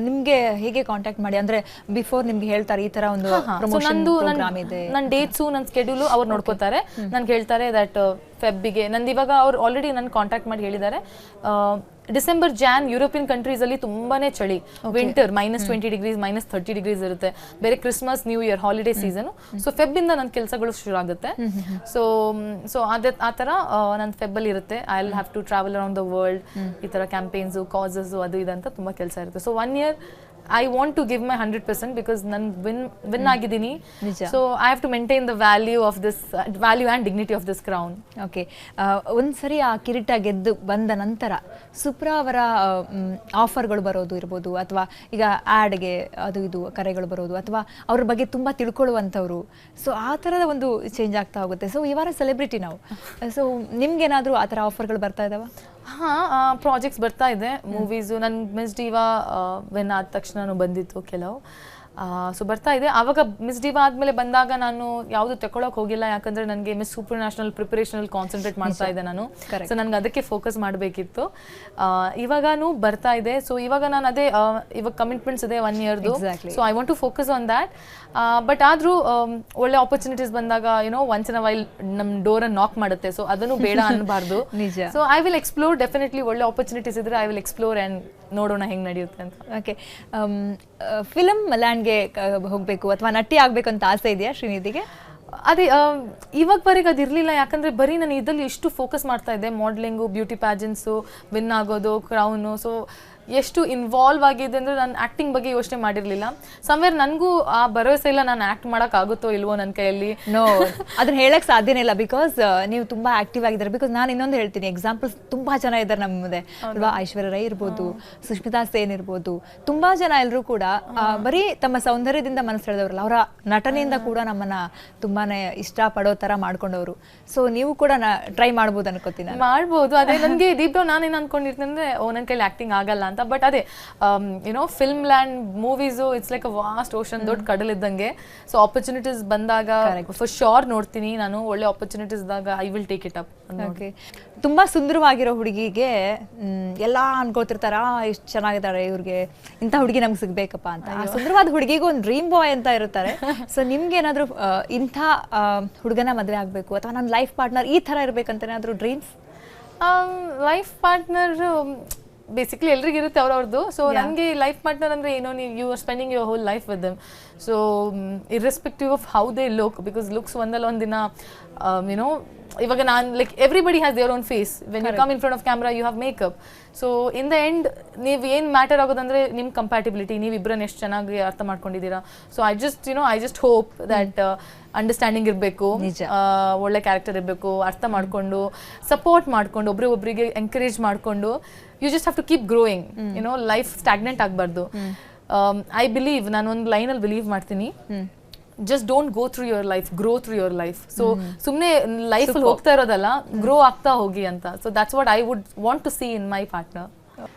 ನಿಮಗೆ ಹೇಗೆ ಕಾಂಟ್ಯಾಕ್ಟ್ ಮಾಡಿ, ಅಂದ್ರೆ ಬಿಫೋರ್ ನಿಮ್ಗೆ ಹೇಳ್ತಾರೆ ಈ ತರ ಒಂದು ಪ್ರೋಗ್ರಾಮ್ ಇದೆ, ನನ್ನ ಡೇಟ್ಸು, ನನ್ನ ಸ್ಕೆಡ್ಯೂಲು ಅವ್ರು ನೋಡ್ಕೋತಾರೆ. ನನ್ಗೆ ಹೇಳ್ತಾರೆ ದಟ್ ಫೆಬ್ಬಿಗೆ ನಂದು ಇವಾಗ ಅವ್ರು ಆಲ್ರೆಡಿ ನನ್ನ ಕಾಂಟ್ಯಾಕ್ಟ್ ಮಾಡಿ ಹೇಳಿದ್ದಾರೆ. ಡಿಸೆಂಬರ್, ಜಾನ್ ಯುರೋಪಿಯನ್ ಕಂಟ್ರೀಸ್ ಅಲ್ಲಿ ತುಂಬಾನೇ ಚಳಿ, ವಿಂಟರ್ -20 degrees, -30 degrees ಇರುತ್ತೆ. ಬೇರೆ Christmas, new year, holiday season. So ಫೆಬ್ಬಿಂದ ನನ್ನ ಕೆಲಸಗಳು ಶುರು ಆಗುತ್ತೆ. ಸೊ ಆ ಥರ ನನ್ನ ಫೆಬ್ಬಲ್ಲಿ ಇರುತ್ತೆ. I will have to travel around the world. ಈ ಥರ ಕ್ಯಾಂಪೇನ್ಸು, ಕಾಸಸ್ಸು, ಅದು ಇದಂತ ತುಂಬ ಕೆಲಸ ಇರುತ್ತೆ. So 1 year I want to give my 100% because ನಾನು ವಿನ್ ಆಗಿದ್ದೀನಿ. So I have to maintain the value and dignity of this crown. Okay, ಒಂದ್ಸರಿ ಆ ಕಿರೀಟ ಗೆದ್ದು ಬಂದ ನಂತರ ಸುಪ್ರಾ ಅವರ ಆಫರ್ಗಳು ಬರೋದು ಇರ್ಬೋದು, ಅಥವಾ ಈಗ ಆ್ಯಡ್ಗೆ ಅದು ಇದು ಕರೆಗಳು ಬರೋದು, ಅಥವಾ ಅವ್ರ ಬಗ್ಗೆ ತುಂಬ ತಿಳ್ಕೊಳ್ಳುವಂಥವ್ರು. ಸೊ ಆ ಥರದ ಒಂದು ಚೇಂಜ್ ಆಗ್ತಾ ಹೋಗುತ್ತೆ. ಸೊ ಈ ವಾರ ಸೆಲೆಬ್ರಿಟಿ ನಾವು. ಸೊ ನಿಮ್ಗೇನಾದರೂ ಆ ಥರ ಆಫರ್ಗಳು ಬರ್ತಾ ಇದ್ದಾವ? ಪ್ರಾಜೆಕ್ಟ್ಸ್ ಬರ್ತಾ ಇದೆ, ಮೂವೀಸು. ನನ್ನ ಮಿಸ್ ಡಿವಾ ವಿನ್ ಆದ ತಕ್ಷಣ ಬಂದಿತ್ತು ಕೆಲವು. ಸೊ ಬರ್ತಾ ಇದೆ. ಆವಾಗ ಮಿಸ್ ಡಿವಾ ಆದಮೇಲೆ ಬಂದಾಗ ನಾನು ಯಾವುದು ತಗೊಳಕ್ಕೆ ಹೋಗಿಲ್ಲ, ಯಾಕಂದರೆ ನನಗೆ ಮಿಸ್ ಸೂಪರ್ ನ್ಯಾಷನಲ್ ಪ್ರಿಪರೇಷನಲ್ಲಿ ಕಾನ್ಸಂಟ್ರೇಟ್ ಮಾಡ್ತಾ ಇದ್ದೆ ನಾನು. ಸೊ ನನಗೆ ಅದಕ್ಕೆ ಫೋಕಸ್ ಮಾಡಬೇಕಿತ್ತು. ಇವಾಗೂ ಬರ್ತಾ ಇದೆ. ಸೊ ಇವಾಗ ನಾನು ಅದೇ ಇವಾಗ ಕಮಿಟ್ಮೆಂಟ್ಸ್ ಇದೆ 1 yearದು. So I want to focus on that. But ಆದರೂ ಒಳ್ಳೆ ಆಪರ್ಚುನಿಟೀಸ್ ಬಂದಾಗ ಒನ್ಸ್ ಇನ್ ಅ ವೈಲ್ ನಮ್ಮ ಡೋರನ್ನು ನಾಕ್ ಮಾಡುತ್ತೆ. ಸೊ ಅದನ್ನು ಬೇಡ ಅನ್ನಬಾರ್ದು. So I will explore definitely. ಒಳ್ಳೆ ಆಪರ್ಚುನಿಟೀಸ್ ಇದ್ರೆ ಐ ವಿಲ್ ಎಕ್ಸ್ಪ್ಲೋರ್ ಆ್ಯಂಡ್ ನೋಡೋಣ ಹೆಂಗೆ ನಡೆಯುತ್ತೆ ಅಂತ. ಓಕೆ, ಫಿಲಮ್ ಲ್ಯಾಂಡ್ಗೆ ಹೋಗಬೇಕು ಅಥವಾ ನಟಿ ಆಗಬೇಕು ಅಂತ ಆಸೆ ಇದೆಯಾ ಶ್ರೀನಿಧಿಗೆ? ಅದೇ ಇವಾಗವರೆಗೆ ಅದು ಇರಲಿಲ್ಲ, ಯಾಕಂದರೆ ಬರೀ ನಾನು ಇದರಲ್ಲಿ ಎಷ್ಟು ಫೋಕಸ್ ಮಾಡ್ತಾ ಇದ್ದೆ, ಮಾಡಲಿಂಗು, ಬ್ಯೂಟಿ ಪ್ಯಾಜೆಂಟ್ಸು, ವಿನ್ ಆಗೋದು, ಕ್ರೌನು. ಸೊ ಎಷ್ಟು ಇನ್ವಾಲ್ವ್ ಆಗಿದೆ ಅಂದರೆ ನಾನು ಆ್ಯಕ್ಟಿಂಗ್ ಬಗ್ಗೆ ಯೋಚನೆ ಮಾಡಿರಲಿಲ್ಲ. ಸಮ್ವೇರ್ ನನಗೂ ಆ ಭರವಸೆ ಇಲ್ಲ ನಾನು ಆ್ಯಕ್ಟ್ ಮಾಡೋಕ್ಕಾಗುತ್ತೋ ಇಲ್ವೋ ನನ್ನ ಕೈಯಲ್ಲಿ. ನೋ, ಅದನ್ನ ಹೇಳಕ್ಕೆ ಸಾಧ್ಯನೇ ಇಲ್ಲ. ಬಿಕಾಸ್ ನೀವು ತುಂಬ ಆ್ಯಕ್ಟಿವ್ ಆಗಿದ್ದಾರೆ. ಬಿಕಾಸ್ ನಾನು ಇನ್ನೊಂದು ಹೇಳ್ತೀನಿ, ಎಕ್ಸಾಂಪಲ್ಸ್ ತುಂಬ ಜನ ಇದ್ದಾರೆ ನಮ್ಮ ಮುಂದೆ ಅಲ್ವಾ. ಐಶ್ವರ್ಯ ರೈ ಇರ್ಬೋದು, ಸುಷ್ಮಿತಾ ಸೇನ್ ಇರ್ಬೋದು, ತುಂಬ ಜನ ಎಲ್ಲರೂ ಕೂಡ ಬರೀ ತಮ್ಮ ಸೌಂದರ್ಯದಿಂದ ಮನಸ್ಸು ಸೆಳೆದವ್ರಲ್ಲ, ಅವರ ನಟನೆಯಿಂದ ಕೂಡ ನಮ್ಮನ್ನ ತುಂಬಾ ಇಷ್ಟಪಡೋ ಥರ ಮಾಡ್ಕೊಂಡವರು. ಸೊ ನೀವು ಕೂಡ ಟ್ರೈ ಮಾಡ್ಬೋದು ಅನ್ಕೋತೀನಿ. ಮಾಡ್ಬೋದು. ಅದೇ ನನಗೆ ಡೀಪ್ ಡೌನ್ ನಾನೇನು ಅನ್ಕೊಂಡಿರ್ತೀನಿ ಅಂದರೆ ನನ್ನ ಕೈಲಿ ಆ್ಯಕ್ಟಿಂಗ್ ಆಗಲ್ಲ ಅಂತ. ಬಟ್ ಅದೇ film land movies it's like a vast ocean, ದೊಡ್ಡ ಕಡಲಿದ್ದಂಗೆ. ಸೊ ಆಪರ್ಚುನಿಟೀಸ್ ಬಂದಾಗ ಫಾರ್ ಶೋರ್ ನೋಡ್ತೀನಿ ನಾನು. ಒಳ್ಳೆ ಆಪರ್ಚುನಿಟೀಸ್ ಇದ್ದಾಗ I will take it up. Okay, ತುಂಬ ಸುಂದರವಾಗಿರೋ ಹುಡುಗಿಗೆ ಎಲ್ಲ ಅನ್ಕೋತಿರ್ತಾರ, ಎಷ್ಟು ಚೆನ್ನಾಗಿದ್ದಾರೆ ಇವ್ರಿಗೆ, ಇಂಥ ಹುಡುಗಿ ನಮ್ಗೆ ಸಿಗ್ಬೇಕಪ್ಪ ಅಂತ. ಆ ಸುಂದರವಾದ ಹುಡುಗಿಗೂ ಒಂದು ಡ್ರೀಮ್ ಬಾಯ್ ಅಂತ ಇರ್ತಾರೆ. ಸೊ ನಿಮ್ಗೆ ಏನಾದರೂ ಇಂಥ ಹುಡುಗನ ಮದುವೆ ಆಗಬೇಕು ಅಥವಾ ನನ್ನ ಲೈಫ್ ಪಾರ್ಟ್ನರ್ ಈ ಥರ ಇರಬೇಕಂತ ಏನಾದರೂ ಡ್ರೀಮ್ಸ್? ಲೈಫ್ ಪಾರ್ಟ್ನರ್ ಬೇಸಿಕ್ಲಿ ಎಲ್ರಿಗೂ ಇರುತ್ತೆ ಅವ್ರವ್ರದ್ದು. ಸೊ ನನಗೆ ಲೈಫ್ ಪಾರ್ಟ್ನರ್ ಅಂದರೆ ಏನೋ, you are spending your whole life with them. So irrespective of how they look, because looks ಒಂದಲ್ಲ ಒಂದಿನ ಇವಾಗ ನಾನು like everybody has their own face. When you come in front of camera you have makeup. So in the end ನೀವು ಏನು matter ಆಗೋದಂದರೆ ನಿಮ್ಮ compatibility, ನೀವು ಇಬ್ಬರನ್ನ ಎಷ್ಟು ಚೆನ್ನಾಗಿ ಅರ್ಥ ಮಾಡ್ಕೊಂಡಿದ್ದೀರಾ. So I just hope that understanding ಇರಬೇಕು, ಒಳ್ಳೆ ಕ್ಯಾರೆಕ್ಟರ್ ಇರಬೇಕು, ಅರ್ಥ ಮಾಡಿಕೊಂಡು ಸಪೋರ್ಟ್ ಮಾಡಿಕೊಂಡು ಒಬ್ರಿಗೆ ಎಂಕರೇಜ್ ಮಾಡಿಕೊಂಡು you just have to keep growing. Life stagnant ಆಗಬಾರ್ದು. ಐ ಬಿಲೀವ್, ನಾನು ಒಂದು ಲೈನಲ್ಲಿ ಬಿಲೀವ್ ಮಾಡ್ತೀನಿ, just don't go through your life, grow through your life. So ಸುಮ್ಮನೆ ಲೈಫಲ್ಲಿ ಹೋಗ್ತಾ ಇರೋದಲ್ಲ, ಗ್ರೋ ಆಗ್ತಾ ಹೋಗಿ ಅಂತ. So that's what I would want to see in my partner.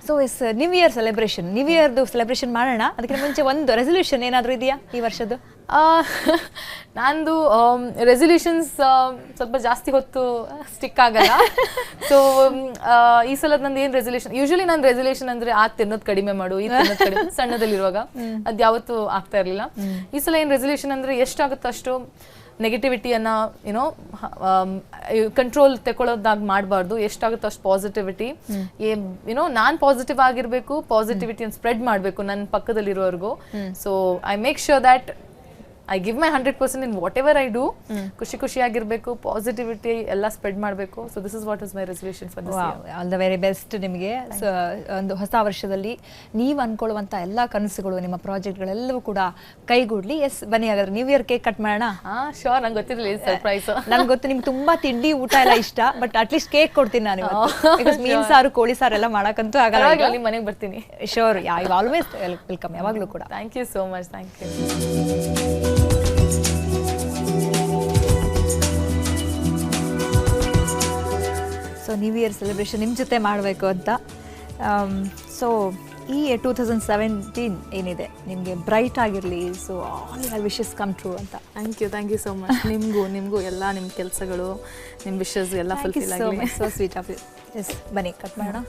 So yes, new year celebration, new ಇಯರ್ದು ಸೆಲೆಬ್ರೇಷನ್ ಮಾಡೋಣ. ಅದಕ್ಕೆ ಮುಂಚೆ ಒಂದು ರೆಸಲ್ಯೂಷನ್ ಏನಾದರೂ ಇದೆಯಾ ಈ ವರ್ಷದ್ದು? ನಂದು ರೆಸಲ್ಯೂಷನ್ಸ್ ಸ್ವಲ್ಪ ಜಾಸ್ತಿ ಹೊತ್ತು ಸ್ಟಿಕ್ ಆಗಲ್ಲ. ಸೊ ಈ ಸಲದ ನಂದು ಏನು ರೆಸಲ್ಯೂಷನ್, ಯೂಶಲಿ ನನ್ನ ರೆಸಲ್ಯೂಷನ್ ಅಂದರೆ ಆ ತಿನ್ನೋದು ಕಡಿಮೆ ಮಾಡು, ಈ ತಿನ್ನೋದು ಕಡಿಮೆ, ಸಣ್ಣದಲ್ಲಿರುವಾಗ ಅದು ಯಾವತ್ತೂ ಆಗ್ತಾ ಇರಲಿಲ್ಲ. ಈ ಸಲ ಏನು ರೆಸಲ್ಯೂಷನ್ ಅಂದರೆ ಎಷ್ಟಾಗುತ್ತೋ ಅಷ್ಟು ನೆಗೆಟಿವಿಟಿಯನ್ನು ಕಂಟ್ರೋಲ್ ತಗೊಳ್ಳೋದಾಗ ಮಾಡಬಾರ್ದು. ಎಷ್ಟಾಗುತ್ತೋ ಅಷ್ಟು ಪಾಸಿಟಿವಿಟಿ, ನಾನು ಪಾಸಿಟಿವ್ ಆಗಿರಬೇಕು, ಪಾಸಿಟಿವಿಟಿಯನ್ನು ಸ್ಪ್ರೆಡ್ ಮಾಡಬೇಕು ನನ್ನ ಪಕ್ಕದಲ್ಲಿರೋರ್ಗೂ. So I make sure that I give my 100% in what ever I. ಖುಷಿಯಾಗಿರಬೇಕು, ಪಾಸಿಟಿವಿಟಿ ಎಲ್ಲ ಸ್ಪ್ರೆಡ್ ಮಾಡಬೇಕು. So this is what is my resolution for this year. All the very best ನಿಮಗೆ. So ಒಂದು ಹೊಸ ವರ್ಷದಲ್ಲಿ ನೀವು ಅನ್ಕೊಳ್ಳುವಂಥ ಎಲ್ಲ ಕನಸುಗಳು, ನಿಮ್ಮ ಪ್ರಾಜೆಕ್ಟ್ಗಳೆಲ್ಲವೂ ಕೂಡ ಕೈಗೂಡ್ಲಿ. ಎಸ್, ಬನ್ನಿ ಹಾಗಾದ್ರೆ ನ್ಯೂ ಇಯರ್ ಕೇಕ್ ಕಟ್ ಮಾಡೋಣ. ಶೋರ್, ನಂಗೆ ಗೊತ್ತಿರಲಿಲ್ಲ ಸರ್ಪ್ರೈಸ್. ನಂಗೆ ಗೊತ್ತು ನಿಮ್ಗೆ ತುಂಬಾ ತಿಂಡಿ ಊಟ ಎಲ್ಲ ಇಷ್ಟ, ಬಟ್ ಅಟ್ಲೀಸ್ಟ್ ಕೇಕ್ ಕೊಡ್ತೀನಿ ನಾನು ಇವತ್ತು. ಮೀನು ಸಾರು, ಕೋಳಿ ಸಾರು ಎಲ್ಲ ಮಾಡೋಕ್ಕಂತೂ ಆಗಲ್ಲ. ನಿಮ್ಮ ಮನೆಗೆ ಬರ್ತೀನಿ. ಶೋರ್, ಆಲ್ವೇಸ್ ವೆಲ್ಕಮ್, ಯಾವಾಗಲೂ ಕೂಡ. Thank you so much. Thank you. So new year celebration ನಿಮ್ಮ ಜೊತೆ ಮಾಡಬೇಕು ಅಂತ. ಸೊ ಈ 2017 ಏನಿದೆ ನಿಮಗೆ ಬ್ರೈಟ್ ಆಗಿರಲಿ. So all your wishes come true ಅಂತ. Thank you so much. ನಿಮಗೂ ಎಲ್ಲ ನಿಮ್ಮ ಕೆಲಸಗಳು, ನಿಮ್ಮ ವಿಶಸ್ ಎಲ್ಲ ಫುಲ್ಫಿಲ್ ಆಗಲಿ. So sweet of you. Yes, ಬನ್ನಿ ಕಟ್ ಮಾಡೋಣ.